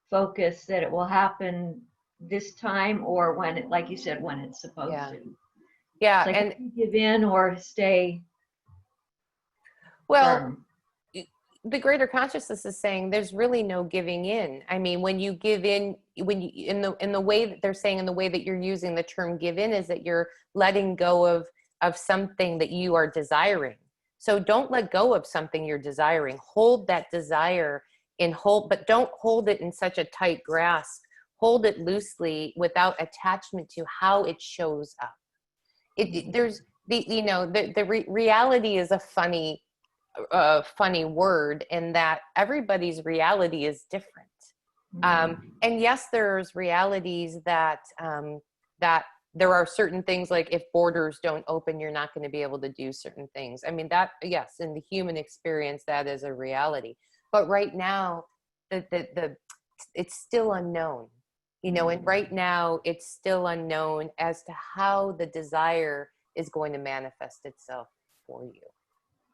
focus that it will happen this time, or when it, like you said, when it's supposed to? Yeah, like, and give in or stay well, firm. The greater consciousness is saying there's really no giving in. I mean, when you give in, when you, in the way that they're saying, in the way that you're using the term give in, is that you're letting go of something that you are desiring. So don't let go of something you're desiring. Hold that desire in hold, but don't hold it in such a tight grasp. Hold it loosely without attachment to how it shows up. There's the, you know, the reality is a funny word, in that everybody's reality is different. And yes, there's realities that that there are certain things, like if borders don't open, you're not going to be able to do certain things. I mean, that, yes, in the human experience, that is a reality. But right now, it's still unknown, you know, and right now it's still unknown as to how the desire is going to manifest itself for you,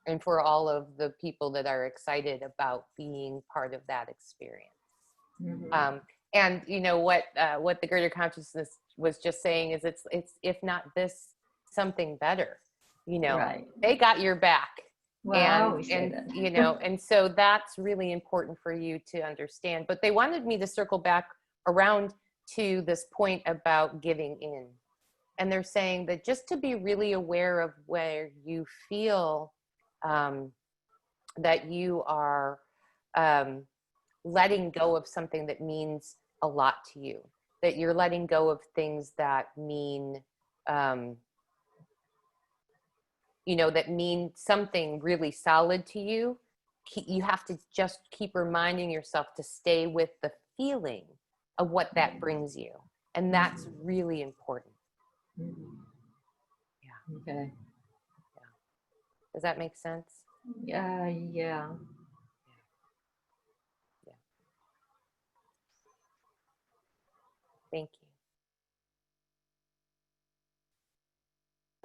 and for all of the people that are excited about being part of that experience. And you know what the greater consciousness was just saying is, it's if not this, something better. You know, Right. They got your back. Well, I always say that. You know, and so that's really important for you to understand. But they wanted me to circle back around to this point about giving in. And they're saying that just to be really aware of where you feel that you are letting go of something that means a lot to you, that you're letting go of things that mean, you know, that mean something really solid to you. You have to just keep reminding yourself to stay with the feeling of what that brings you. And that's really important. Yeah. Okay. Yeah. Does that make sense? Yeah. Yeah. Thank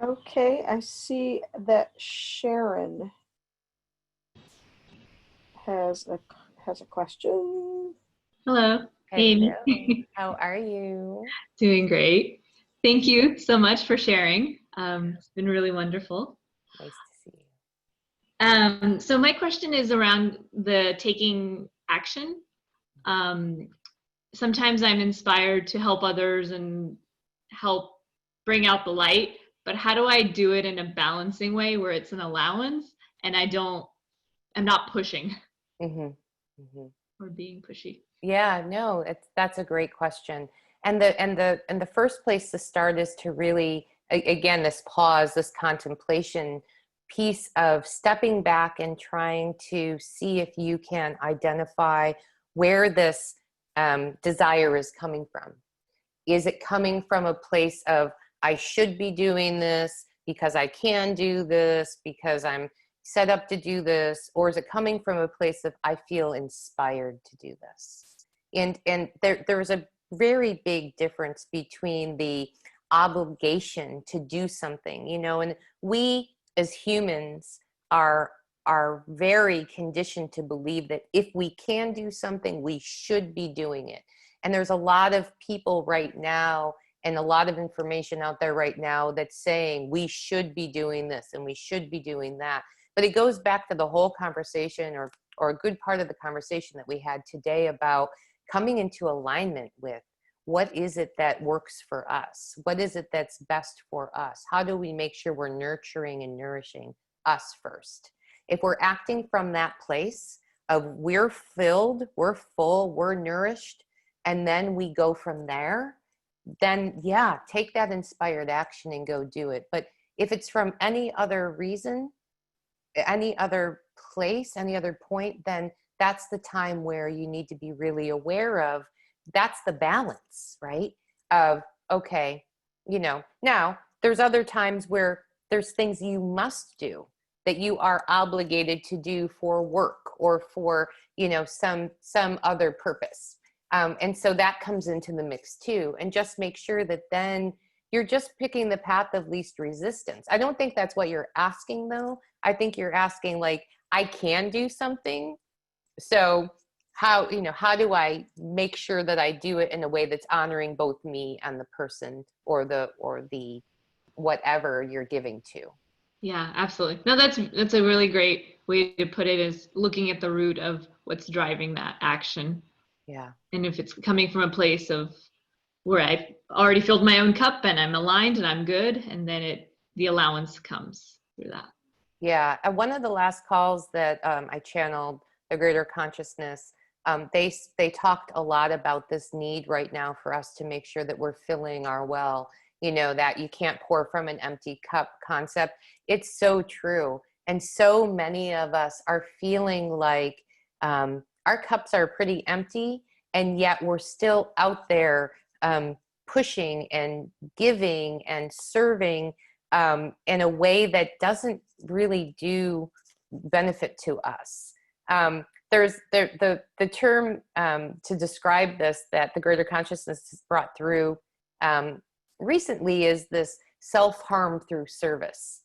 you. Okay, I see that Sharon has a question. Hello, Amy. Hello. How are you? Doing great. Thank you so much for sharing. It's been really wonderful. Nice to see you. So my question is around the taking action. Sometimes I'm inspired to help others and help bring out the light, but how do I do it in a balancing way where it's an allowance and I'm not pushing or being pushy? Yeah, no, that's a great question. And the first place to start is to really, again, this pause, this contemplation piece of stepping back and trying to see if you can identify where this desire is coming from. Is it coming from a place of, I should be doing this because I can do this, because I'm set up to do this? Or is it coming from a place of, I feel inspired to do this? And there's a very big difference between the obligation to do something, you know, and we as humans are very conditioned to believe that if we can do something, we should be doing it. And there's a lot of people right now and a lot of information out there right now that's saying we should be doing this and we should be doing that. But it goes back to the whole conversation, or a good part of the conversation that we had today about coming into alignment with what is it that works for us? What is it that's best for us? How do we make sure we're nurturing and nourishing us first? If we're acting from that place of we're filled, we're full, we're nourished, and then we go from there, then yeah, take that inspired action and go do it. But if it's from any other reason, any other place, any other point, then that's the time where you need to be really aware of, that's the balance, right? Of, okay, you know, now there's other times where there's things you must do that you are obligated to do for work or for, you know, some other purpose. And so that comes into the mix too. And just make sure that then you're just picking the path of least resistance. I don't think that's what you're asking though. I think you're asking like, I can do something. So how, you know, how do I make sure that I do it in a way that's honoring both me and the person or the whatever you're giving to? Yeah, absolutely. No, that's a really great way to put it, is looking at the root of what's driving that action. Yeah. And if it's coming from a place of where I've already filled my own cup and I'm aligned and I'm good, and then the allowance comes through that. Yeah. And one of the last calls that I channeled, the Greater Consciousness, they talked a lot about this need right now for us to make sure that we're filling our well, you know, that you can't pour from an empty cup concept. It's so true. And so many of us are feeling like our cups are pretty empty, and yet we're still out there pushing and giving and serving in a way that doesn't really do benefit to us. There's the term to describe this that the Greater Consciousness has brought through recently is this self-harm through service.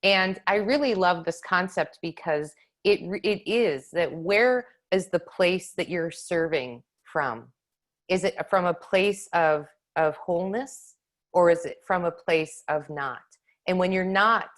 And I really love this concept because it is that, where is the place that you're serving from? Is it from a place of wholeness, or is it from a place of not? And when you're not,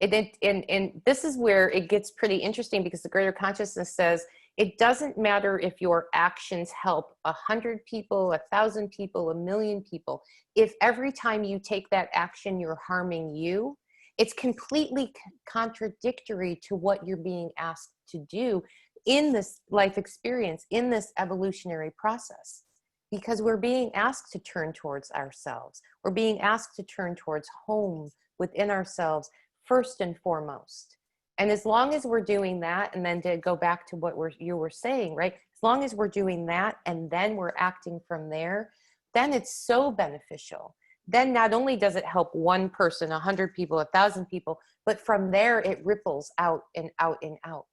and this is where it gets pretty interesting, because the Greater Consciousness says it doesn't matter if your actions help 100 people, 1,000 people, 1,000,000 people. If every time you take that action, you're harming you, it's completely contradictory to what you're being asked to do in this life experience, in this evolutionary process. Because we're being asked to turn towards ourselves. We're being asked to turn towards home within ourselves first and foremost. And as long as we're doing that, and then to go back to what you were saying, right? As long as we're doing that and then we're acting from there, then it's so beneficial. Then not only does it help one person, 100 people, 1,000 people, but from there it ripples out and out and out.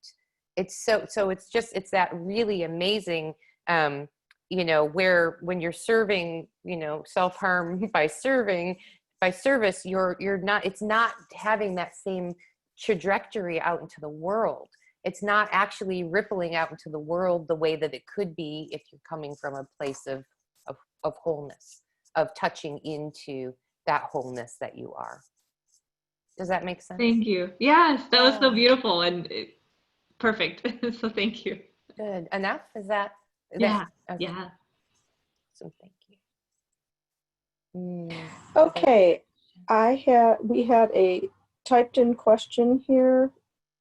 It's so it's that really amazing, you know, where when you're serving, you know, self-harm by service, you're not, it's not having that same trajectory out into the world. It's not actually rippling out into the world the way that it could be if you're coming from a place of wholeness, of touching into that wholeness that you are. Does that make sense? Thank you. Yes, that was so beautiful and perfect. So thank you. Good. Enough? Is that Yeah. okay. Yeah. So thank you. Okay, we had a typed in question here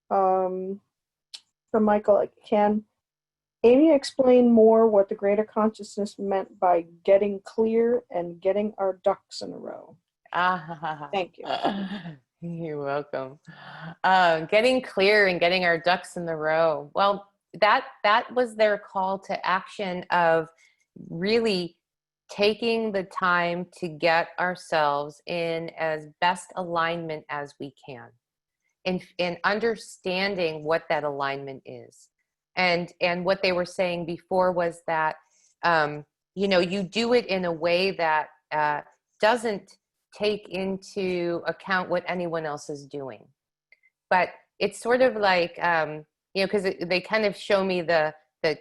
from Michael. Can Amy explain more what the Greater Consciousness meant by getting clear and getting our ducks in a row? Thank you. You're welcome. Getting clear and getting our ducks in the row. Well, that was their call to action of really taking the time to get ourselves in as best alignment as we can, and understanding what that alignment is. And what they were saying before was that, you know, you do it in a way that doesn't take into account what anyone else is doing. But it's sort of like, you know, because they kind of show me the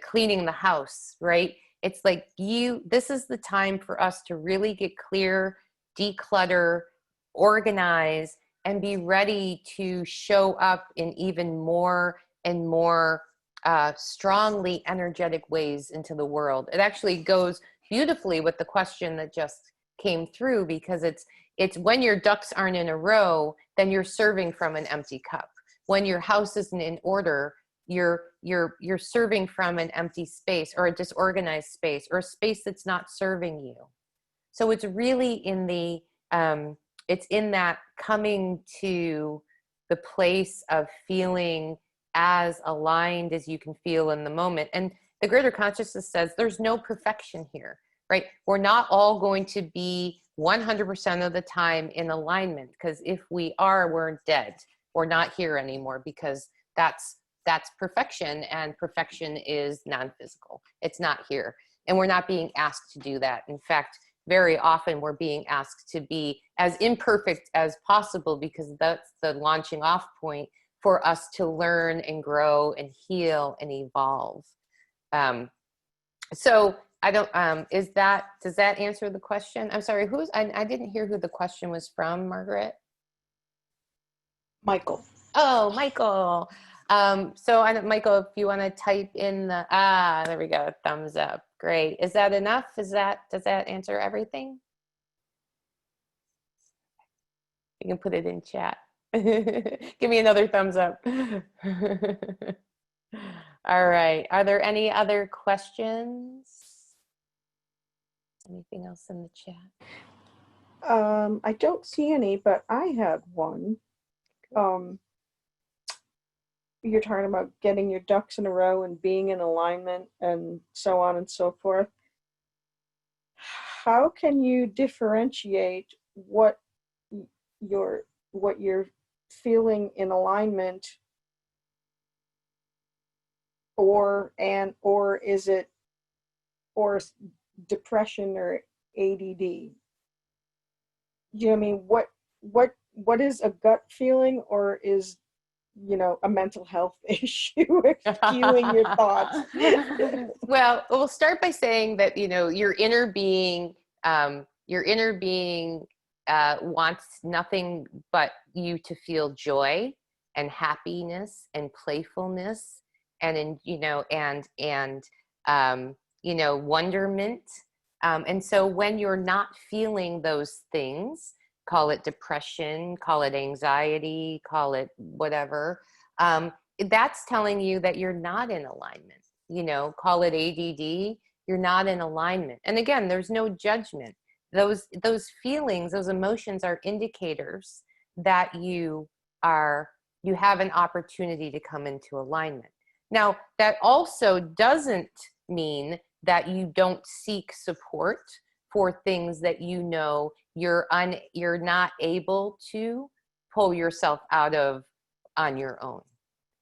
cleaning the house, right? It's like this is the time for us to really get clear, declutter, organize, and be ready to show up in even more and more strongly energetic ways into the world. It actually goes beautifully with the question that just came through, because it's when your ducks aren't in a row, then you're serving from an empty cup. When your house isn't in order, you're serving from an empty space or a disorganized space or a space that's not serving you. So it's really in the it's in that coming to the place of feeling as aligned as you can feel in the moment. And the greater consciousness says there's no perfection here, right? We're not all going to be 100% of the time in alignment, because if we are, we're dead. We're not here anymore, because that's perfection, and perfection is non-physical. It's not here. And we're not being asked to do that. In fact, very often we're being asked to be as imperfect as possible, because that's the launching off point for us to learn and grow and heal and evolve. So I don't, does that answer the question? I'm sorry, I didn't hear who the question was from, Margaret. Michael. Oh, Michael. So Michael, if you want to type in there we go, thumbs up. Great. Is that enough? Does that answer everything? You can put it in chat. Give me another thumbs up. All right. Are there any other questions? Anything else in the chat? I don't see any, but I had one. You're talking about getting your ducks in a row and being in alignment and so on and so forth. How can you differentiate what you're feeling in alignment, or is it depression or ADD? Do you know what I mean? What is a gut feeling, or is a mental health issue skewing your thoughts? Well, we'll start by saying that, your inner being wants nothing but you to feel joy and happiness and playfulness and wonderment. And so when you're not feeling those things, call it depression, call it anxiety, call it whatever, that's telling you that you're not in alignment. Call it ADD, you're not in alignment. And again, there's no judgment. Those feelings, those emotions are indicators that you have an opportunity to come into alignment. Now, that also doesn't mean that you don't seek support for things that you're not able to pull yourself out of on your own.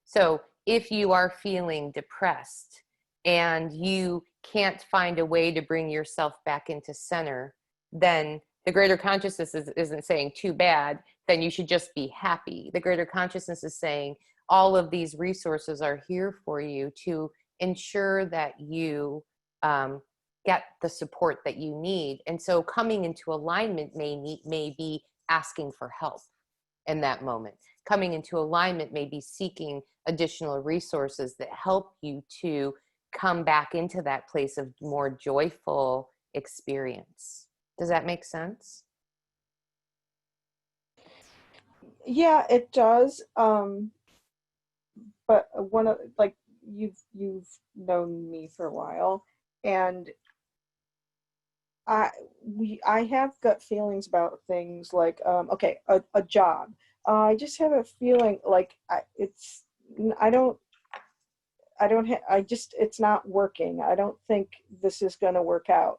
So if you are feeling depressed and you can't find a way to bring yourself back into center, then the greater consciousness isn't saying too bad, then you should just be happy. The greater consciousness is saying all of these resources are here for you to ensure that you get the support that you need. And so coming into alignment may be asking for help in that moment. Coming into alignment may be seeking additional resources that help you to come back into that place of more joyful experience. Does that make sense? Yeah, it does. But you've known me for a while, and I have gut feelings about things like a job. I just have a feeling like it's not working. I don't think this is going to work out.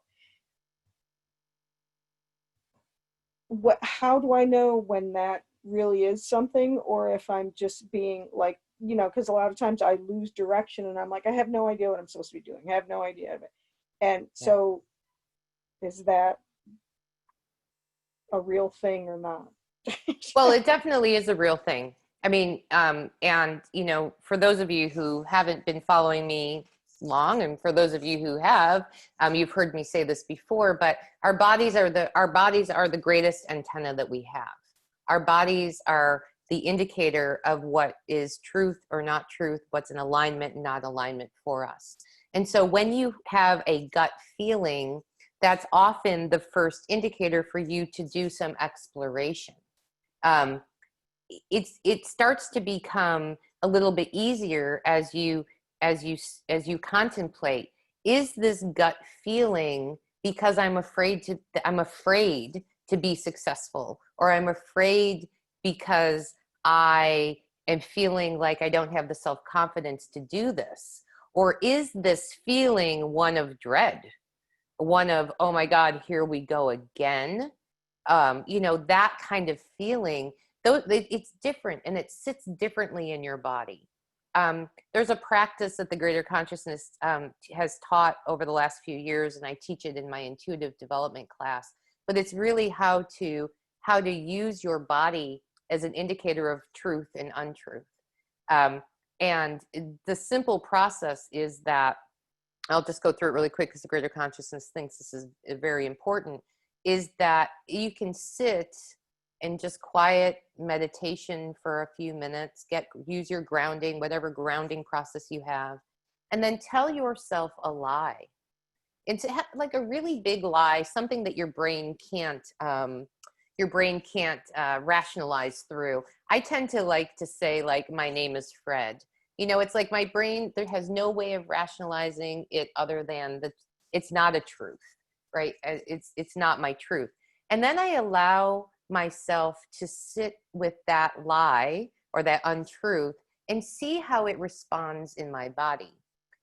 How do I know when that really is something, or if I'm just being like, because a lot of times I lose direction and I'm like, I have no idea what I'm supposed to be doing. I have no idea of it. And so is that a real thing or not? Well, it definitely is a real thing. I mean, and for those of you who haven't been following me long, and for those of you who have, you've heard me say this before, but our bodies are the greatest antenna that we have. Our bodies are the indicator of what is truth or not truth, what's in alignment and not alignment for us. And so when you have a gut feeling that's often the first indicator for you to do some exploration. It starts to become a little bit easier as you contemplate, is this gut feeling because I'm afraid to be successful, or I'm afraid because I am feeling like I don't have the self-confidence to do this? Or is this feeling one of dread, one of, oh my God, here we go again? That kind of feeling, though, it's different, and it sits differently in your body. There's a practice that the Greater Consciousness has taught over the last few years, and I teach it in my intuitive development class. But it's really how to use your body as an indicator of truth and untruth. And the simple process is that, I'll just go through it really quick because the Greater Consciousness thinks this is very important, is that you can sit in just quiet meditation for a few minutes, use your grounding, whatever grounding process you have, and then tell yourself a lie. And to have like a really big lie, something that your brain can't rationalize through. I tend to like to say, like, my name is Fred. It's like my brain, there has no way of rationalizing it other than that it's not a truth, right? It's not my truth. And then I allow myself to sit with that lie or that untruth and see how it responds in my body.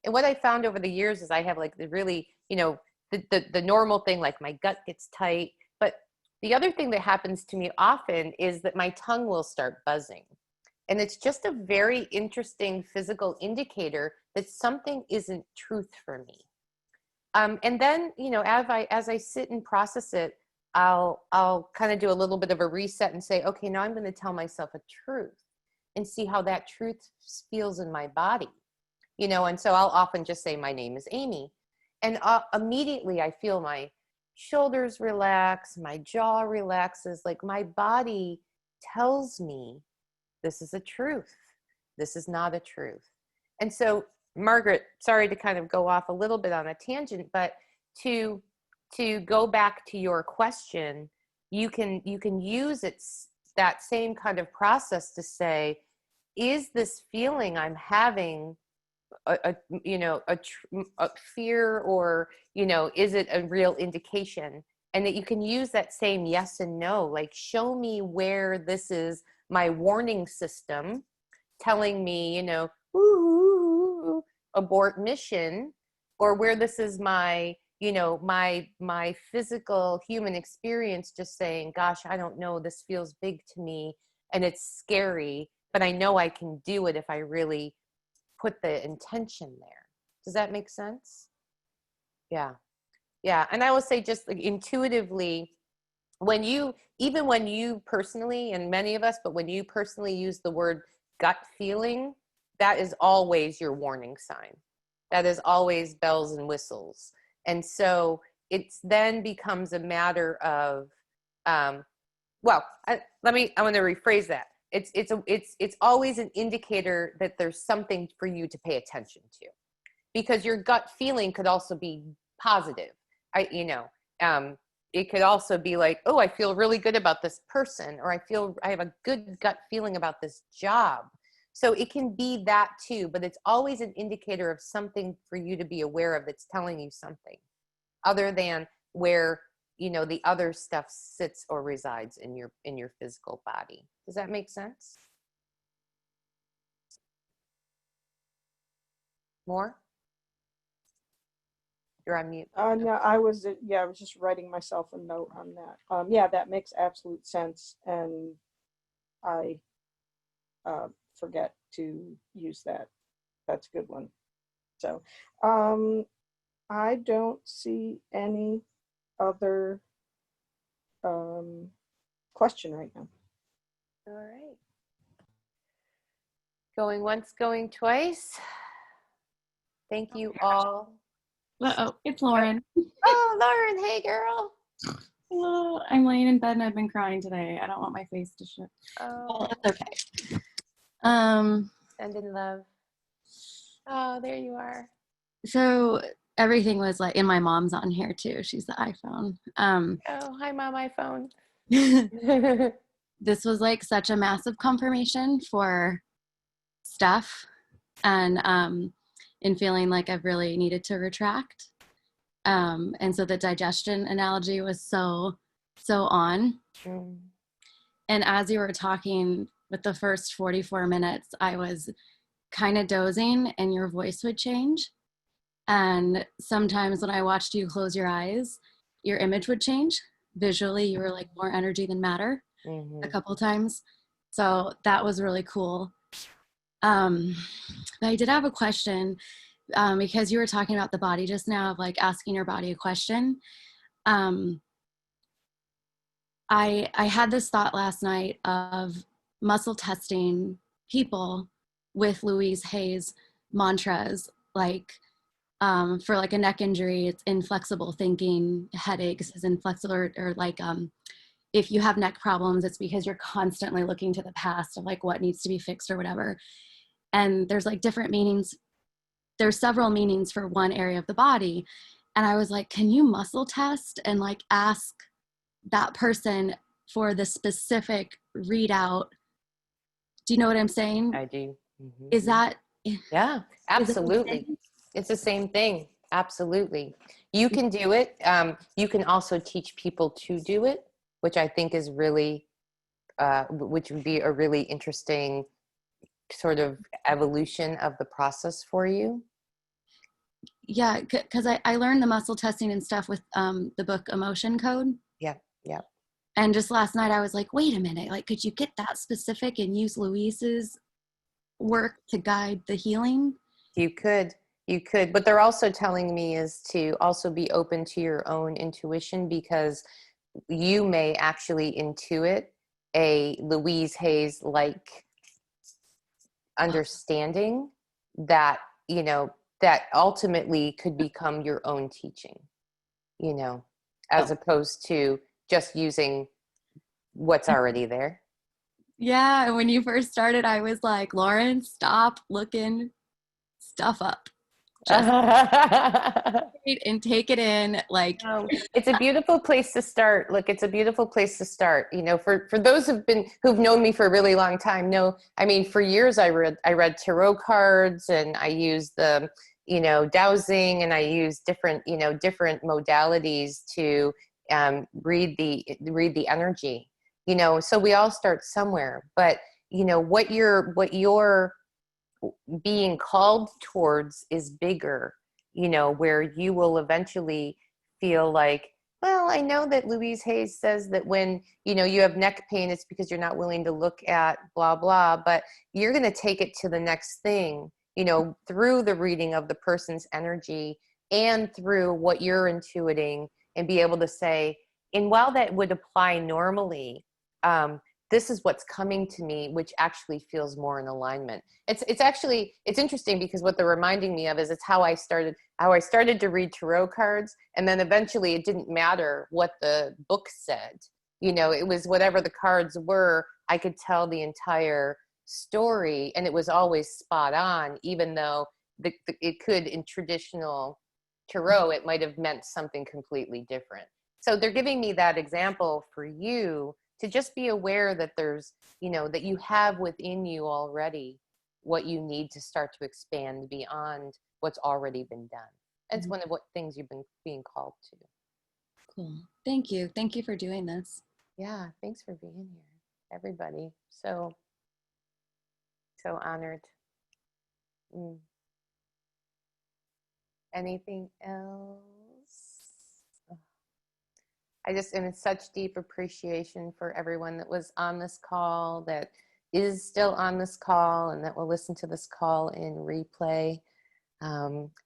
And what I found over the years is I have like the really, the normal thing, like my gut gets tight. But the other thing that happens to me often is that my tongue will start buzzing. And it's just a very interesting physical indicator that something isn't truth for me. And then, as I sit and process it, I'll kind of do a little bit of a reset and say, okay, now I'm going to tell myself a truth and see how that truth feels in my body. And so I'll often just say, my name is Amy. And immediately I feel my shoulders relax, my jaw relaxes, like my body tells me this is a truth. This is not a truth. And so, Margaret, sorry to kind of go off a little bit on a tangent, but to go back to your question, you can use that same kind of process to say, is this feeling I'm having a fear, or is it a real indication? And that you can use that same yes and no, like, show me where this is my warning system telling me, ooh, abort mission, or where this is my my physical human experience just saying, gosh, I don't know, this feels big to me and it's scary, but I know I can do it if I really put the intention there. Does that make sense? Yeah. And I will say, just like intuitively, when you personally, and many of us, but when you personally use the word gut feeling, that is always your warning sign. That is always bells and whistles. And so it's then becomes a matter of, I want to rephrase that. It's always an indicator that there's something for you to pay attention to, because your gut feeling could also be positive. It could also be like, oh, I feel really good about this person, or I have a good gut feeling about this job. So it can be that too, but it's always an indicator of something for you to be aware of that's telling you something other than where, the other stuff sits or resides in your physical body. Does that make sense? More? You're on mute. No, I was just writing myself a note on that. That makes absolute sense, and I forget to use that. That's a good one. So, I don't see any other question right now. All right. Going once, going twice. Thank you all. Uh-oh, it's Lauren. Oh, Lauren, hey girl. Hello, I'm laying in bed and I've been crying today. I don't want my face to show. Oh, That's okay. Send in love. Oh, there you are. So everything was like, and my mom's on here too. She's the iPhone. Oh, hi, Mom, iPhone. This was like such a massive confirmation for stuff, and in feeling like I've really needed to retract. And so the digestion analogy was so on. Mm. And as you were talking with the first 44 minutes, I was kind of dozing and your voice would change. And sometimes when I watched you close your eyes, your image would change. Visually, you were like more energy than matter a couple times. So that was really cool. But I did have a question because you were talking about the body just now, of like asking your body a question. I had this thought last night of muscle testing people with Louise Hay's mantras, like for like a neck injury, it's inflexible thinking, headaches is inflexible, or like if you have neck problems, it's because you're constantly looking to the past of like what needs to be fixed or whatever. And there's like different meanings. There's several meanings for one area of the body. And I was like, can you muscle test and like ask that person for the specific readout? Do you know what I'm saying? I do. Is that? Yeah, absolutely. It's the same thing. Absolutely. You can do it. You can also teach people to do it, which I think is really, which would be a really interesting sort of evolution of the process for you. Yeah, because I learned the muscle testing and stuff with the book Emotion Code. Yeah, yeah. And just last night I was like, wait a minute, like, could you get that specific and use Louise's work to guide the healing? You could. What they're also telling me is to also be open to your own intuition, because you may actually intuit a Louise Hay's like understanding that, you know, that ultimately could become your own teaching, you know, as opposed to just using what's already there. Yeah, when you first started, I was like, Lauren, stop looking stuff up. Just read and take it in. Like, it's a beautiful place to start. Look, it's a beautiful place to start. You know, for those who've known me for a really long time, know, I mean, for years I read tarot cards, and I used the, you know, dowsing, and I used different modalities to read the energy. You know, so we all start somewhere, but you know what you're being called towards is bigger, you know, where you will eventually feel like, well, I know that Louise Hay says that when, you know, you have neck pain, it's because you're not willing to look at blah, blah, but you're going to take it to the next thing, you know, through the reading of the person's energy and through what you're intuiting, and be able to say, and while that would apply normally, this is what's coming to me, which actually feels more in alignment. It's interesting, because what they're reminding me of is it's how I started to read tarot cards. And then eventually it didn't matter what the book said. You know, it was whatever the cards were, I could tell the entire story, and it was always spot on, even though it could, in traditional tarot, it might have meant something completely different. So they're giving me that example for you, to just be aware that there's, you know, that you have within you already what you need to start to expand beyond what's already been done. That's one of what things you've been being called to. Cool. Thank you. Thank you for doing this. Yeah. Thanks for being here, everybody. So honored. Anything else? I just am in such deep appreciation for everyone that was on this call, that is still on this call, and that will listen to this call in replay.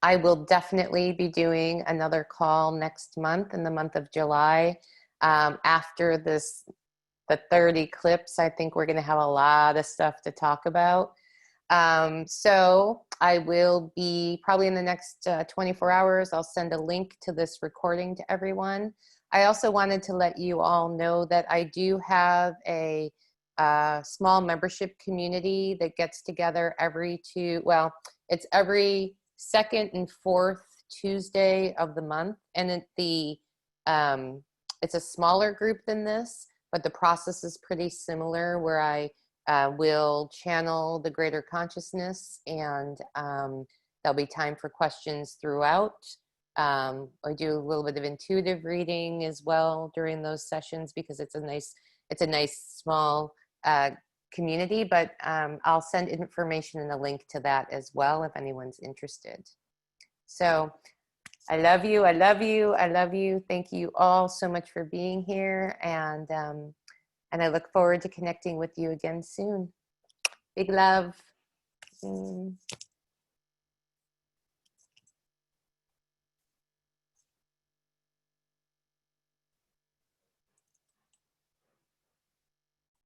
I will definitely be doing another call next month, in the month of July. After the third eclipse, I think we're going to have a lot of stuff to talk about. So I will be probably in the next 24 hours, I'll send a link to this recording to everyone. I also wanted to let you all know that I do have a small membership community that gets together every second and fourth Tuesday of the month. And it's a smaller group than this, but the process is pretty similar, where I will channel the greater consciousness, and there'll be time for questions throughout. I do a little bit of intuitive reading as well during those sessions, because it's a nice small community, but I'll send information and a link to that as well if anyone's interested. So I love you. I love you. I love you. Thank you all so much for being here. And I look forward to connecting with you again soon. Big love.